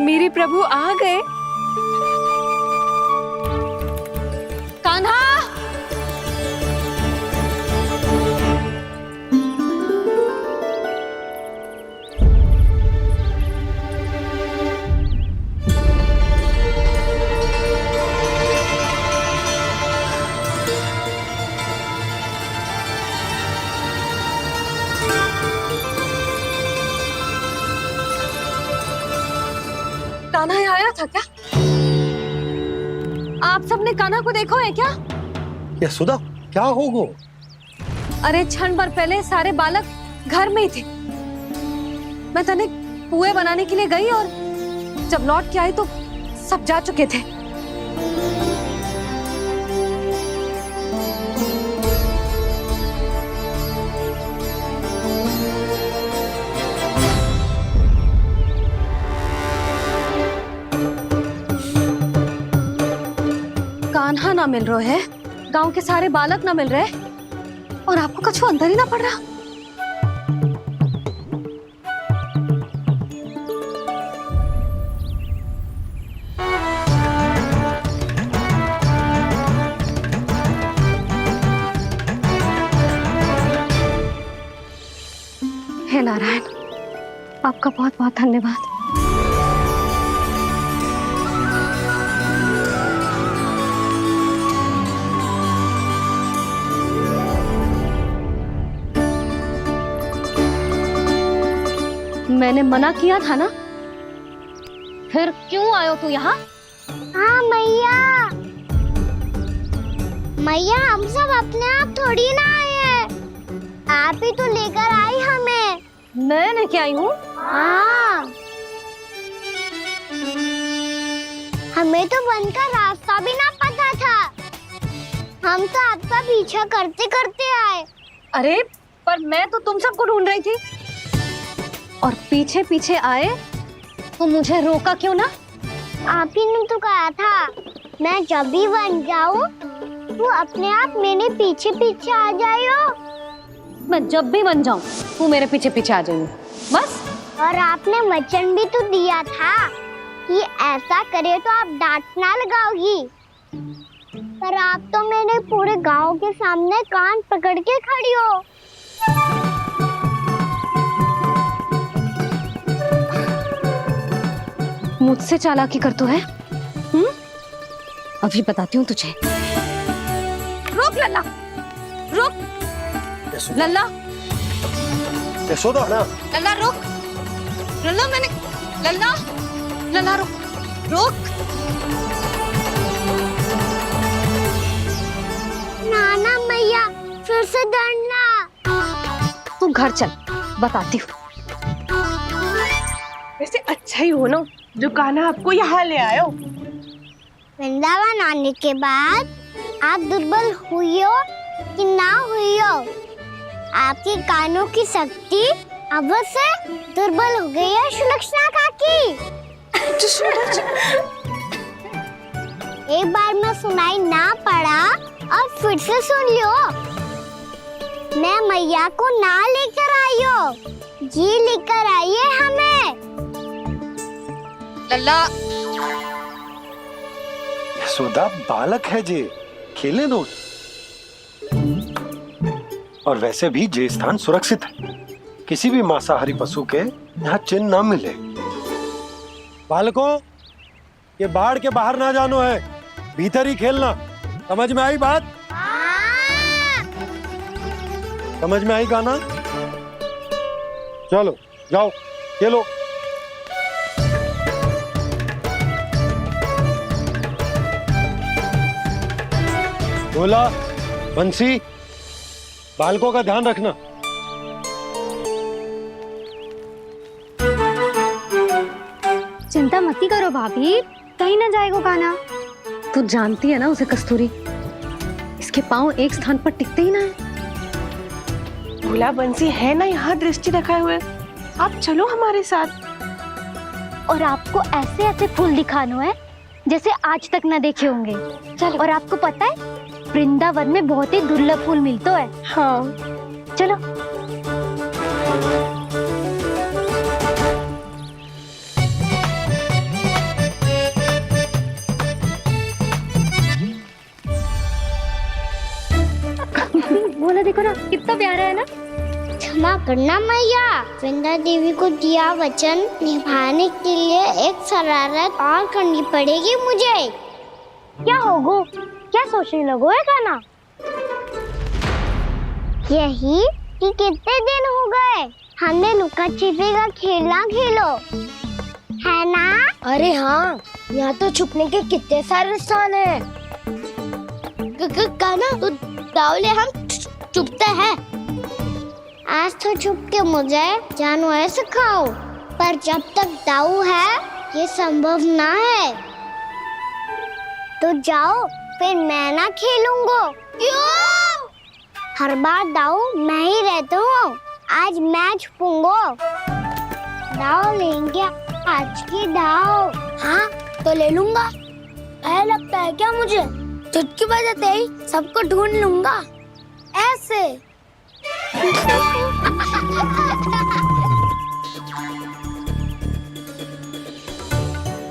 मेरे प्रभु आ गए। कान्हा, कान्हा यहाँ आया था क्या? आप सबने कान्हा को देखो है क्या? ये सुधा क्या हो गो? अरे क्षण भर पहले सारे बालक घर में ही थे। मैं तनिक पुए बनाने के लिए गई और जब लौट के आई तो सब जा चुके थे। कान्हा ना मिल रहे है, गांव के सारे बालक ना मिल रहे, और आपको कुछ अंदर ही ना पड़ रहा। हे नारायण, आपका बहुत बहुत धन्यवाद। मैंने मना किया था ना, फिर क्यों आयो तू यहाँ? हाँ मैया, मैया हम सब अपने आप थोड़ी ना आए हैं, आप ही तो लेकर आई हमें। मैं लेके आई हूँ? हाँ, हमें तो वन का रास्ता भी ना पता था, हम तो आपका पीछा करते करते आए। अरे पर मैं तो तुम सबको ढूंढ रही थी, और पीछे पीछे आए तो मुझे रोका क्यों ना? आप ही ने तो कहा था मैं जब भी वन जाऊं तू अपने आप मेरे पीछे पीछे आ जाइयो। मैं जब भी बन जाऊं तू मेरे पीछे पीछे आ जाइयो बस। और आपने वचन भी तो दिया था कि ऐसा करे तो आप डांट ना लगाओगी, पर आप तो मेरे पूरे गांव के सामने कान पकड़ के खड़ी हो। मुझसे चालाकी कर तो है? अभी बताती हूँ तुझे। रुक लल्ला, रुक लल्ला, यशोदा ना, लल्ला रुक, लल्ला मैंने, लल्ला, लल्ला रुक, रुक। नाना मैया फिर से डरना। तू घर चल, बताती हूँ। वैसे अच्छा ही हो ना जो कान्हा आपको यहाँ ले आयो। वृंदावन आने के बाद आप दुर्बल हुई हो कि ना हुई हो, आपके कानों की शक्ति अब से दुर्बल हो गई है सुलक्षणा काकी। एक बार में सुनाई ना पड़ा और फिर से सुन लियो। मैं मैया को ना लेकर आई हो, जी लेकर आई है हमें। लल्ला, यशोदा बालक है जे, खेलने दो। और वैसे भी जे स्थान सुरक्षित है, किसी भी मांसाहारी पशु के यहाँ चिन्ह ना मिले। बालकों, ये बाढ़ के बाहर ना जानो है, भीतर ही खेलना। समझ में आई बात? समझ में आई गाना? चलो जाओ खेलो। बोला बंसी, बालकों का ध्यान रखना। चिंता मत करो भाभी, कहीं ना जाएगा कान्हा। तू जानती है ना उसे कस्तूरी, इसके पांव एक स्थान पर टिकते ही ना है। भोला बंसी है ना यहाँ दृष्टि रखाए हुए, आप चलो हमारे साथ। और आपको ऐसे ऐसे फूल दिखाना है जैसे आज तक न देखे होंगे। चलो। और आपको पता है वृंदावन में बहुत ही दुर्लभ फूल मिलते हैं। हाँ चलो। बोला देखो ना कितना प्यारा है ना। क्षमा करना मैया, वृंदा देवी को दिया वचन निभाने के लिए एक शरारत और करनी पड़ेगी मुझे। क्या होगो, क्या सोचने लगो है कान्हा? यही कि कितने दिन हो गए हमने लुका छिपी का खेलना खेलो, है ना? अरे हाँ, यहाँ तो छुपने के कितने सारे स्थान है। कान्हा तो दावले हम छुपते हैं। आज तो छुप के मुझे जानवर सिखाओ, पर जब तक दाऊ है ये संभव ना है। तो जाओ, फिर मैं ना खेलूंगा। क्यों? हर बार दाऊ मैं ही रहता हूँ, आज मैं छुपूंगा। दाऊ लेंगे आज की दाऊ। हाँ तो ले लूंगा। ऐसा लगता है क्या मुझे? चुटकी बजाते ही सबको ढूंढ लूंगा ऐसे।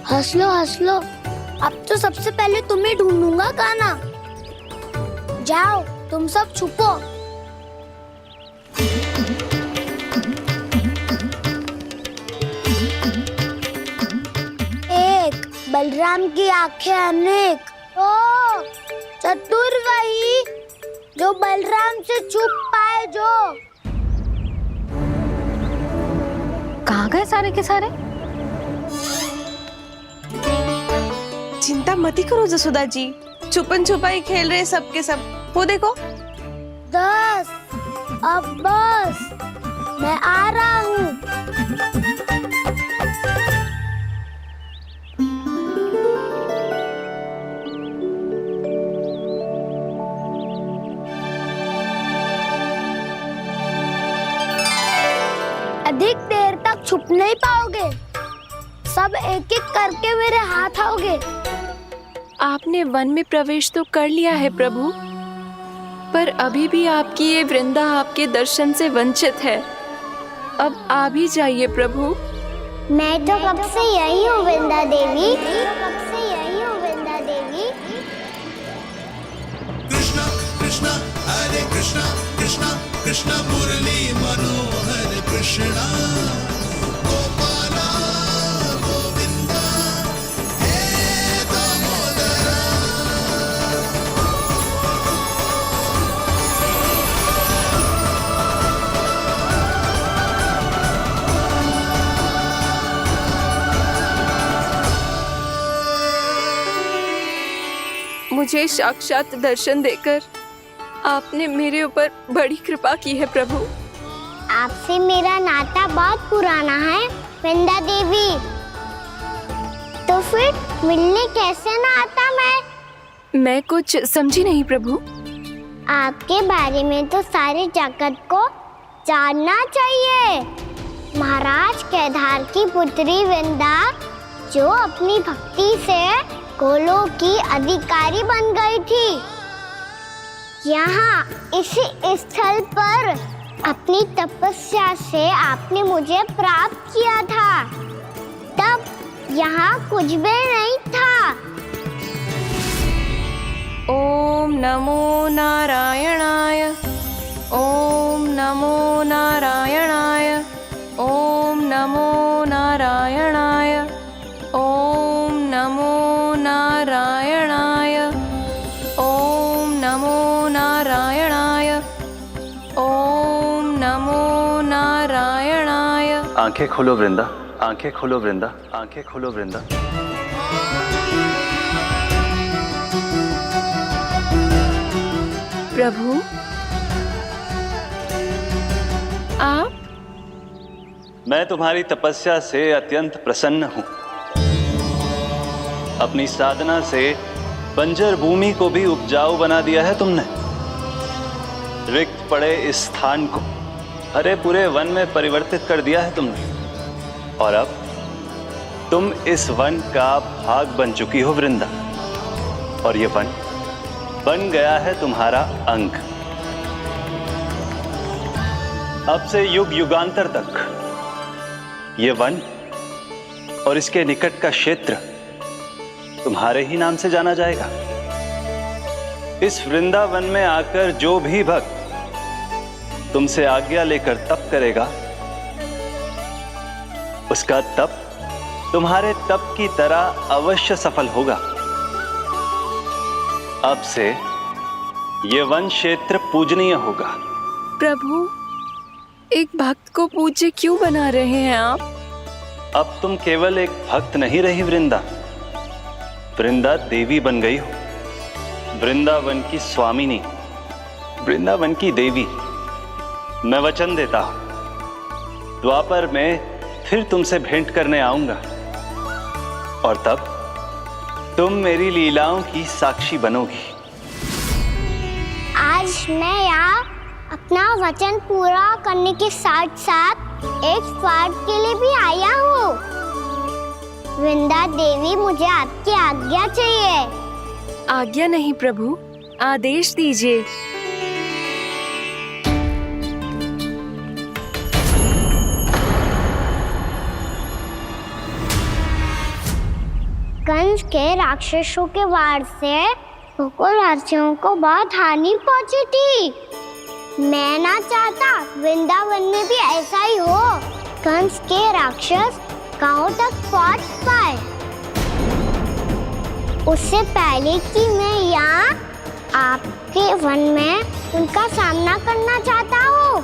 हंस लो, अब तो सबसे पहले तुम्हें ढूंढूंगा कान्हा। जाओ तुम सब छुपो। एक बलराम की आंखें अनेक। ओ चतुर वही जो बलराम से छुप पाए। जो कहाँ गए सारे के सारे? चिंता मत करो जसोदा जी, छुपन छुपाई खेल रहे सब के सब। वो देखो 10 अब बस, मैं आ रहा हूँ। अधिक देर तक छुप नहीं पाओगे, सब एक एक करके मेरे हाथ आओगे। आपने वन में प्रवेश तो कर लिया है प्रभु, पर अभी भी आपकी ये वृंदा आपके दर्शन से वंचित है। अब आ भी जाइए प्रभु। मैं तो कब से यही हूँ वृंदा देवी, कब से यही हूँ वृंदा देवी। कृष्णा कृष्णा हरे कृष्णा, कृष्णा कृष्णा मुरली मनोहर कृष्णा, गोपाला गोविंदा हे दामोदरा। मुझे साक्षात दर्शन देकर आपने मेरे ऊपर बड़ी कृपा की है प्रभु। आपसे मेरा नाता बहुत पुराना है वृंदा देवी, तो फिर मिलने कैसे ना आता मैं कुछ समझी नहीं प्रभु। आपके बारे में तो सारे जगत को जानना चाहिए। महाराज केदार की पुत्री वृंदा जो अपनी भक्ति से गोलोक की अधिकारी बन गई थी, यहाँ इसी स्थल पर अपनी तपस्या से आपने मुझे प्राप्त किया था। तब यहाँ कुछ भी नहीं था। ओम नमो नारायणाय, ओम नमो नारायणाय, ओम नमो नारायणाय, ओम नमो नारायणाय, ओम नमो नारायणाय, ओम नमो नारायणाय। आंखें खोलो वृंदा, आंखें खोलो वृंदा, आंखें खोलो वृंदा। प्रभु आप? मैं तुम्हारी तपस्या से अत्यंत प्रसन्न हूं। अपनी साधना से बंजर भूमि को भी उपजाऊ बना दिया है तुमने। रिक्त पड़े इस स्थान को हरे पूरे वन में परिवर्तित कर दिया है तुमने। और अब तुम इस वन का भाग बन चुकी हो वृंदा, और ये वन बन गया है तुम्हारा अंग। अब से युग युगांतर तक ये वन और इसके निकट का क्षेत्र तुम्हारे ही नाम से जाना जाएगा। इस वृंदावन में आकर जो भी भक्त तुमसे आज्ञा लेकर तप करेगा, उसका तप तुम्हारे तप की तरह अवश्य सफल होगा। अब से ये वन क्षेत्र पूजनीय होगा। प्रभु, एक भक्त को पूज्य क्यों बना रहे हैं आप? अब तुम केवल एक भक्त नहीं रही वृंदा, वृंदा देवी बन गई हो। वृंदावन की स्वामिनी, वृंदावन की देवी। मैं वचन देता हूं, द्वापर में फिर तुमसे भेंट करने आऊंगा, और तब तुम मेरी लीलाओं की साक्षी बनोगी। आज मैं यहाँ अपना वचन पूरा करने के साथ साथ एक स्वार्थ के लिए भी आया हूँ। वृंदा देवी, मुझे आपकी आज्ञा चाहिए। आज्ञा नहीं प्रभु, आदेश दीजिए। कंस के राक्षसों के वार से गोकुलवासियों को बहुत हानि पहुंची थी। मैं ना चाहता वृंदावन में भी ऐसा ही हो। कंस के राक्षस गांव तक पहुंच पाए, उससे पहले कि मैं यहाँ आपके वन में उनका सामना करना चाहता हूँ।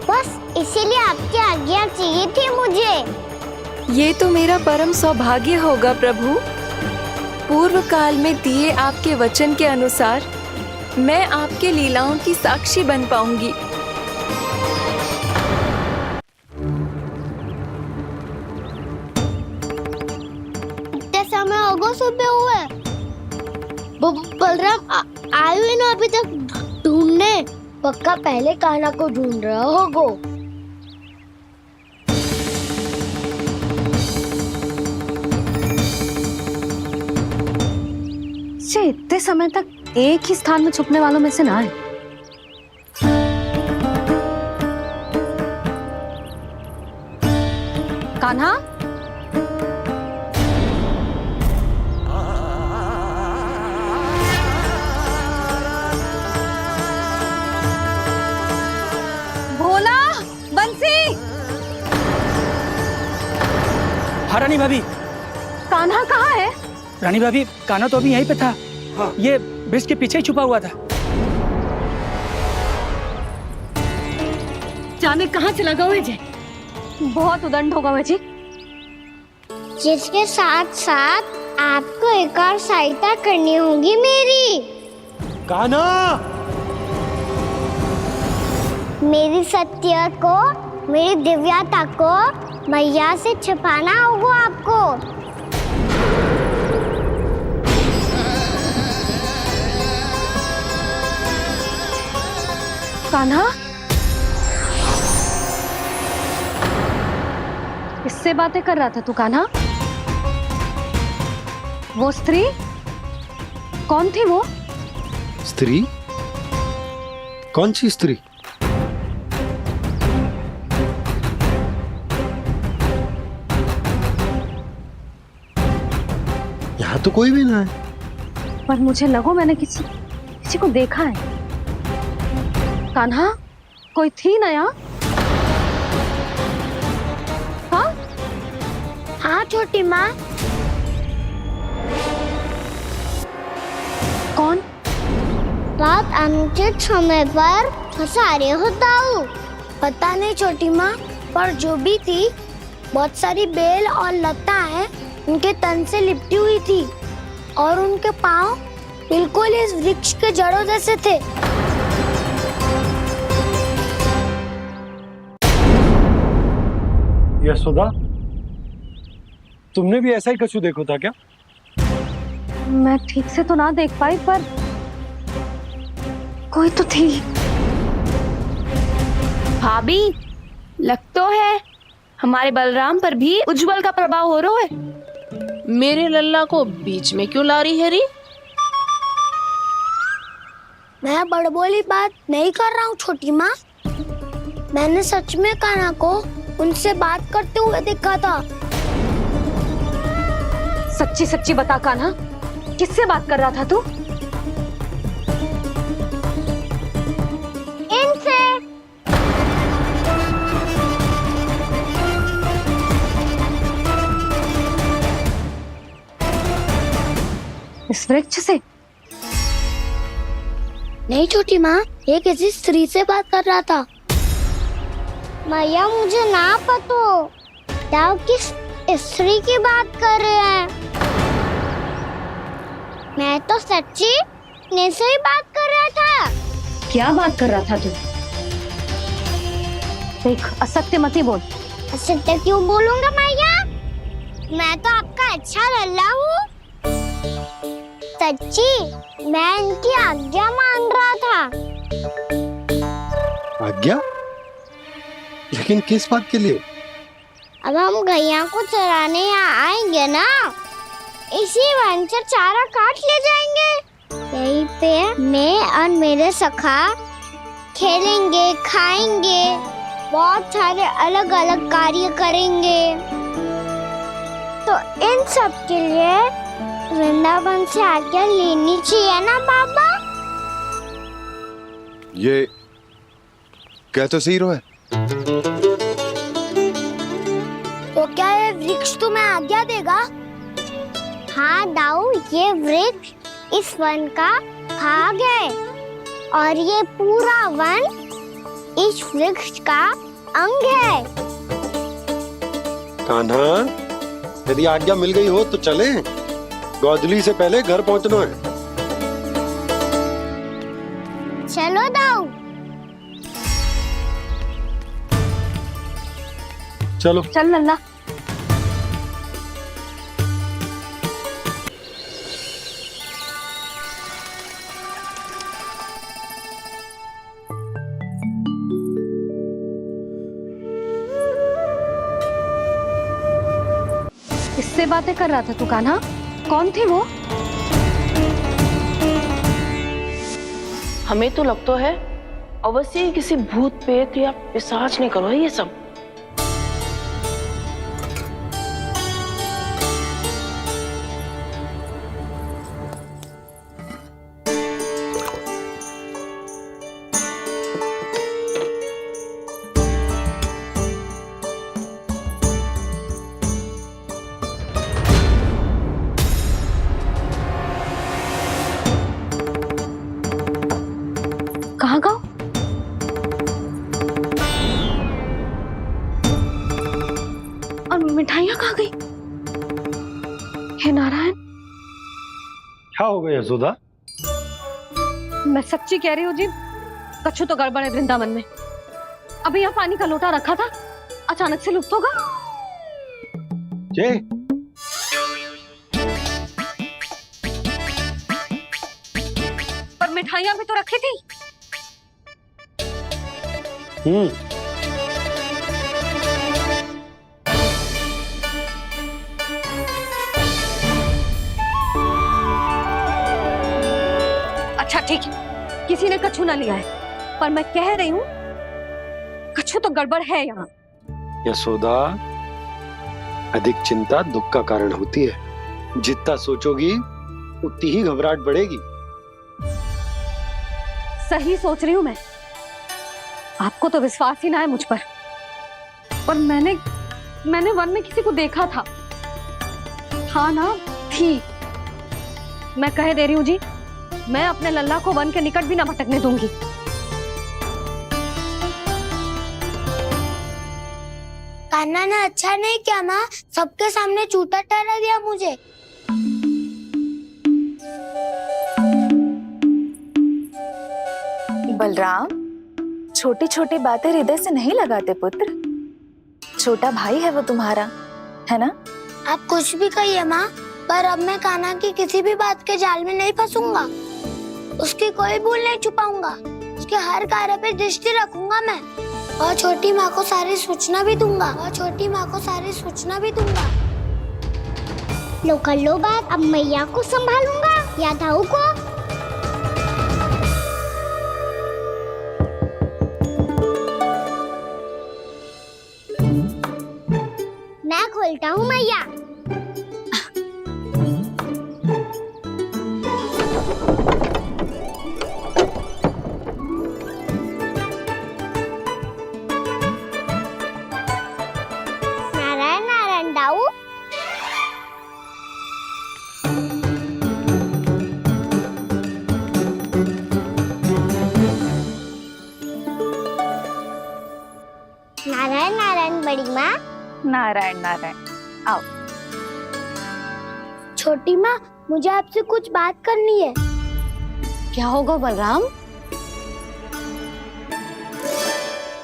बस इसीलिए आपकी आज्ञा चाहिए थी मुझे। ये तो मेरा परम सौभाग्य होगा प्रभु। पूर्व काल में दिए आपके वचन के अनुसार मैं आपके लीलाओं की साक्षी बन पाऊंगी। इतने समय होगा सुबह हुए। बलराम आए ना अभी तक ढूंढने? पक्का पहले कान्हा को ढूंढ रहा होगा। इतने समय तक एक ही स्थान में छुपने वालों में से ना है। कान्हा, भोला, बंसी। हाँ रानी भाभी। कान्हा कहाँ है? रानी भाभी, कान्हा तो अभी यहीं पे था। हाँ। ये ब्रिज के पीछे ही छुपा हुआ था। जाने कहाँ चला गया वैजे? बहुत उदंड होगा वैजे। जिसके साथ साथ आपको एक और सहायता करनी होगी मेरी। कान्हा, मेरी सत्य को, मेरी दिव्यता को मैया से छिपाना होगा आपको। कान्हा, किससे बातें कर रहा था तू कान्हा? वो स्त्री कौन थी? वो स्त्री? कौन सी स्त्री? यहाँ तो कोई भी ना है। पर मुझे लगो मैंने किसी को देखा है। कान्हा, कोई थी ना यहाँ? हाँ हाँ छोटी माँ। कौन? रात अनुचित समय पर फंसारे होता हूँ। पता नहीं छोटी माँ, पर जो भी थी बहुत सारी बेल और लता है उनके तन से लिपटी हुई थी और उनके पाँव बिल्कुल इस वृक्ष के जड़ों जैसे थे। यशोदा, तुमने भी ऐसा ही कछु देखो था क्या? मैं ठीक से तो ना देख पाई, पर कोई तो थी। भाभी, लग तो है हमारे बलराम पर भी उज्जवल का प्रभाव हो रहा है। मेरे लल्ला को बीच में क्यों ला रही है री? मैं बड़बोली बात नहीं कर रहा हूँ छोटी माँ। मैंने सच में कान्हा को उनसे बात करते हुए देखा था। सच्ची सच्ची बता कान्हा, किससे बात कर रहा था तू? इनसे। इस वृक्ष से? नहीं छोटी माँ, ये किसी स्त्री से बात कर रहा था। मैया मुझे ना पतो क्या किस स्त्री की बात कर रहे हैं। मैं तो सच्ची ने से ही बात कर रहा था। क्या बात कर रहा था तू? देख, असत्य मत ही बोल। असत्य क्यों बोलूंगा मैया? मैं तो आपका अच्छा लल्ला हूँ। सच्ची मैं इनकी आज्ञा मान रहा था। आज्ञा? लेकिन किस बात के लिए? अब हम गैया को चराने यहाँ आएंगे ना, इसी वन से चारा काट ले जाएंगे। यहीं पे मैं और मेरे सखा खेलेंगे, खाएंगे, बहुत सारे अलग अलग कार्य करेंगे। तो इन सब के लिए वृंदावन से आज्ञा लेनी चाहिए ना बाबा? ये कह तो सही रहा है। तो क्या ये वृक्ष तुम्हें आज्ञा देगा? हाँ दाऊ, ये वृक्ष इस वन का भाग है और ये पूरा वन इस वृक्ष का अंग है। कान्हा, यदि आज्ञा मिल गई हो तो चले। गोधली से पहले घर पहुंचना है। चलो दाऊ। चलो चल लल्ला। किससे बातें कर रहा था तू कान्हा? कौन थी वो? हमें तो लगता है अवश्य ही किसी भूत प्रेत या पिशाच ने करो है ये सब। कहाँ गाँव? और मिठाइयाँ कहाँ गई? हे नारायण, क्या हो गया यशोदा? मैं सच्ची कह रही हूँ जी, कछु तो गड़बड़ है वृंदावन में। अभी यहाँ पानी का लोटा रखा था, अचानक से लुप्त होगा। जय पर मिठाइयाँ भी तो रखी थी। अच्छा ठीक है, किसी ने कछु ना लिया है, पर मैं कह रही हूँ कछु तो गड़बड़ है यहाँ। यशोदा, अधिक चिंता दुख का कारण होती है। जितना सोचोगी उतनी ही घबराहट बढ़ेगी। सही सोच रही हूँ मैं। आपको तो विश्वास ही ना है मुझ पर मैंने वन में किसी को देखा था। हाँ ना, थी। मैं कह दे रही हूँ जी, मैं अपने लल्ला को वन के निकट भी ना भटकने दूंगी। कान्हा ने अच्छा नहीं किया माँ, सबके सामने झूठा ठहरा दिया मुझे। बलराम, छोटी छोटी बातें हृदय से नहीं लगाते पुत्र। छोटा भाई है वो तुम्हारा, है ना? आप कुछ भी कहिए माँ, पर अब मैं कान्हा की किसी भी बात के जाल में नहीं फंसूंगा। उसकी कोई भूल नहीं छुपाऊंगा। उसके हर कार्य पे दृष्टि रखूंगा मैं, और छोटी माँ को सारी सूचना भी दूंगा। लो कर लो बात, अब मैया को संभालूंगा या दाऊ को। मैं खोलता हूँ मैया। नारायण नारायण दाऊ। नारायण नारायण बड़ी माँ। नारायण नारायण, आओ। छोटी माँ, मुझे आपसे कुछ बात करनी है। क्या होगा बलराम?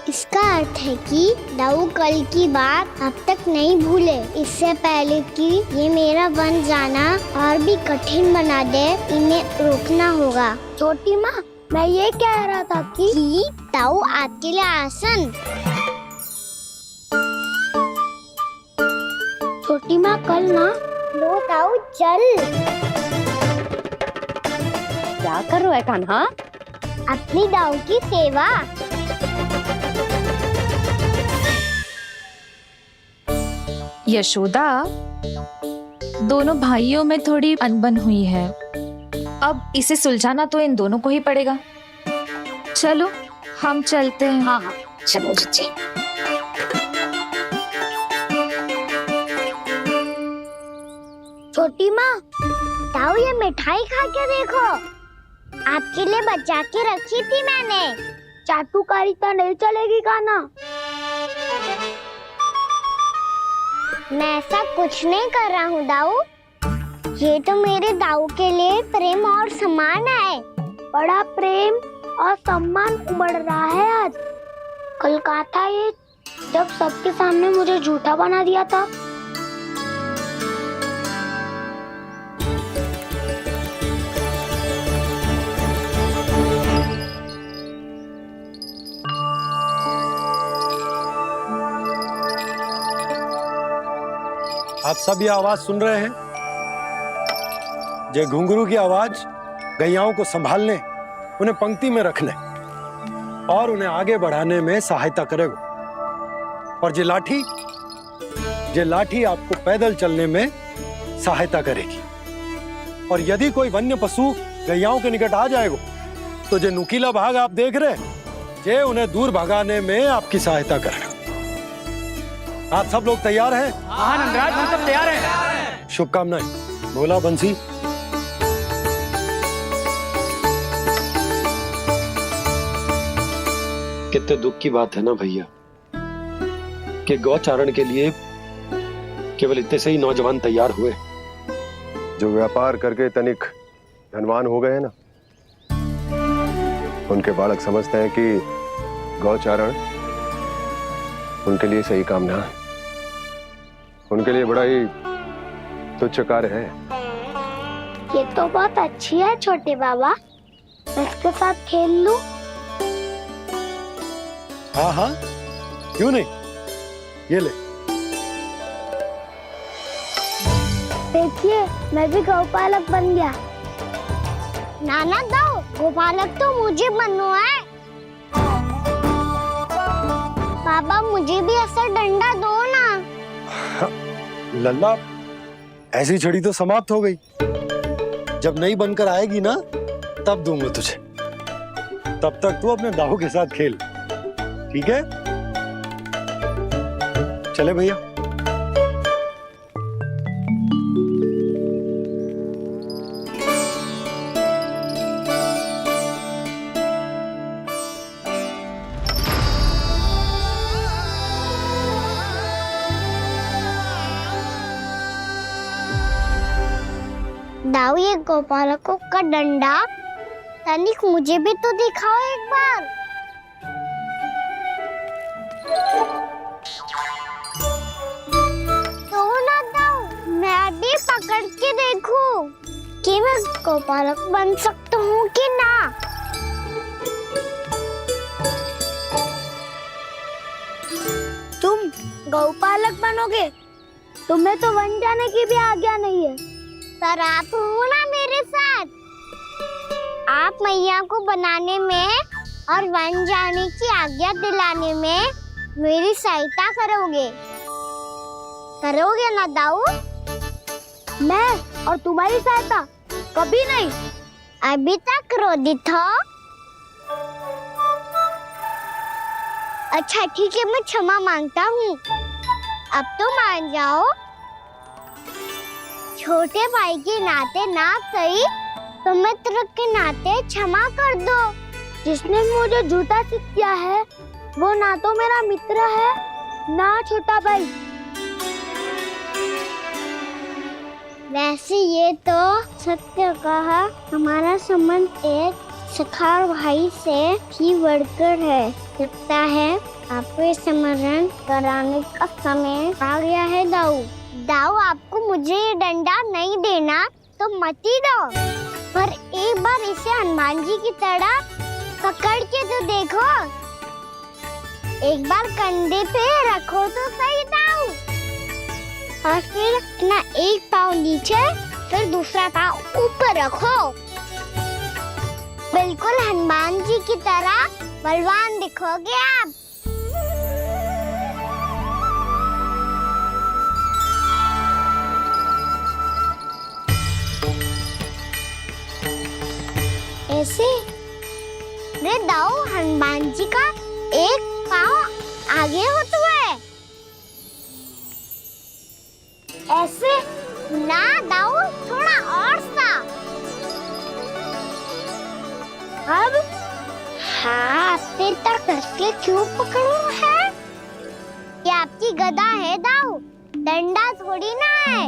इसका अर्थ है कि दाऊ कल की बात अब तक नहीं भूले। इससे पहले कि ये मेरा वन जाना और भी कठिन बना दे, इन्हें रोकना होगा। छोटी माँ, मैं ये कह रहा था कि दाऊ आपके लिए आसन। छोटी माँ, कल ना लो दाऊ चल। क्या कर रहा है कान्हा? अपनी दाऊ की सेवा। यशोदा, दोनों भाइयों में थोड़ी अनबन हुई है। अब इसे सुलझाना तो इन दोनों को ही पड़ेगा। चलो हम चलते हैं। हाँ हाँ, चलो जी। छोटी माँ, दाऊ ये मिठाई खा के देखो। आपके लिए बचा के रखी थी मैंने। चाटुकारिता नहीं चलेगी कान्हा। मैं ऐसा कुछ नहीं कर रहा हूँ दाऊ। ये तो मेरे दाऊ के लिए प्रेम और सम्मान है। बड़ा प्रेम और सम्मान उमड़ रहा है आज। कल कहा था ये, जब सबके सामने मुझे झूठा बना दिया था। आप सब ये आवाज सुन रहे हैं? ये घुंघरू की आवाज गैयाओं को संभालने, उन्हें पंक्ति में रखने और उन्हें आगे बढ़ाने में सहायता करेगा। और ये लाठी आपको पैदल चलने में सहायता करेगी। और यदि कोई वन्य पशु गैयाओं के निकट आ जाएगा तो जो नुकीला भाग आप देख रहे हैं, ये उन्हें दूर भगाने में आपकी सहायता करेगा। आप सब लोग तैयार हैं? हाँ नंदराज, हम सब तैयार हैं। शुभकामनाएं। बोला बंसी। कितने दुख की बात है ना भैया कि गौचारण के लिए केवल इतने से ही नौजवान तैयार हुए। जो व्यापार करके तनिक धनवान हो गए हैं ना, उनके बालक समझते हैं कि गौचारण उनके लिए सही काम ना है, उनके लिए बड़ा ही तुच्छ कार्य है। ये तो बहुत अच्छी है छोटे बाबा, मैं इसके साथ खेल लूं? हाँ हाँ, क्यों नहीं, ये ले। देखिए मैं भी गौपालक बन गया। नाना दो, गौपालक तो मुझे बनना है। पापा मुझे भी ऐसा डंडा दो ना। लल्ला, ऐसी छड़ी तो समाप्त हो गई, जब नई बनकर आएगी ना तब दूंगा तुझे। तब तक तू अपने दाऊ के साथ खेल, ठीक है? चले भैया। दाऊ, ये गोपालकों का डंडा तनिक मुझे भी तो दिखाओ एक बार। तो ना दाऊ, मैं भी पकड़ के देखूं कि मैं गोपालक बन सकता हूँ कि ना। तुम गौपालक बनोगे? तुम्हें तो वन जाने की भी आज्ञा नहीं है। पर आप हो ना मेरे साथ, आप मैया को बनाने में और वन जाने की आज्ञा दिलाने में मेरी सहायता करोगे, करोगे ना दाऊ? मैं और तुम्हारी सहायता कभी नहीं। अभी तक क्रोधित हो? अच्छा ठीक है, मैं क्षमा मांगता हूँ। अब तो मान जाओ। छोटे भाई के नाते ना सही तो मित्र के नाते क्षमा कर दो। जिसने मुझे झूठा सिद्ध किया है वो ना तो मेरा मित्र है ना छोटा भाई। वैसे ये तो सत्य कहा, हमारा संबंध एक सखा भाई से भी बढ़कर है। लगता है आपको स्मरण कराने का समय आ गया है दाऊ। दाऊ, आपको मुझे ये डंडा नहीं देना तो मत ही दो, पर एक बार इसे हनुमान जी की तरह पकड़ के तो देखो। एक बार कंधे पे रखो तो सही दाऊ, और फिर अपना एक पाँव नीचे फिर दूसरा पाँव ऊपर रखो। बिल्कुल हनुमान जी की तरह बलवान दिखोगे आप। ऐसे रे दाऊ, हनुमान जी का एक पाँव आगे होता है। ऐसे ना दाऊ, थोड़ा और सा। अब हाथ पे तक करके क्यों पकड़ो है? ये आपकी गदा है दाऊ, डंडा थोड़ी ना है।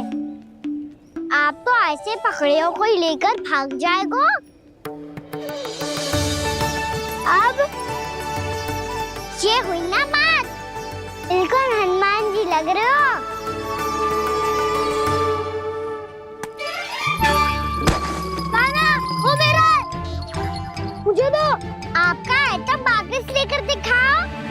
आप तो ऐसे पकड़े हो कोई लेकर भाग जाएगा। अब ये हुई ना बात, बिल्कुल हनुमान जी लग रहे हो। काना, वो मेरा, मुझे दो। आपका आइटम वापस लेकर दिखाओ।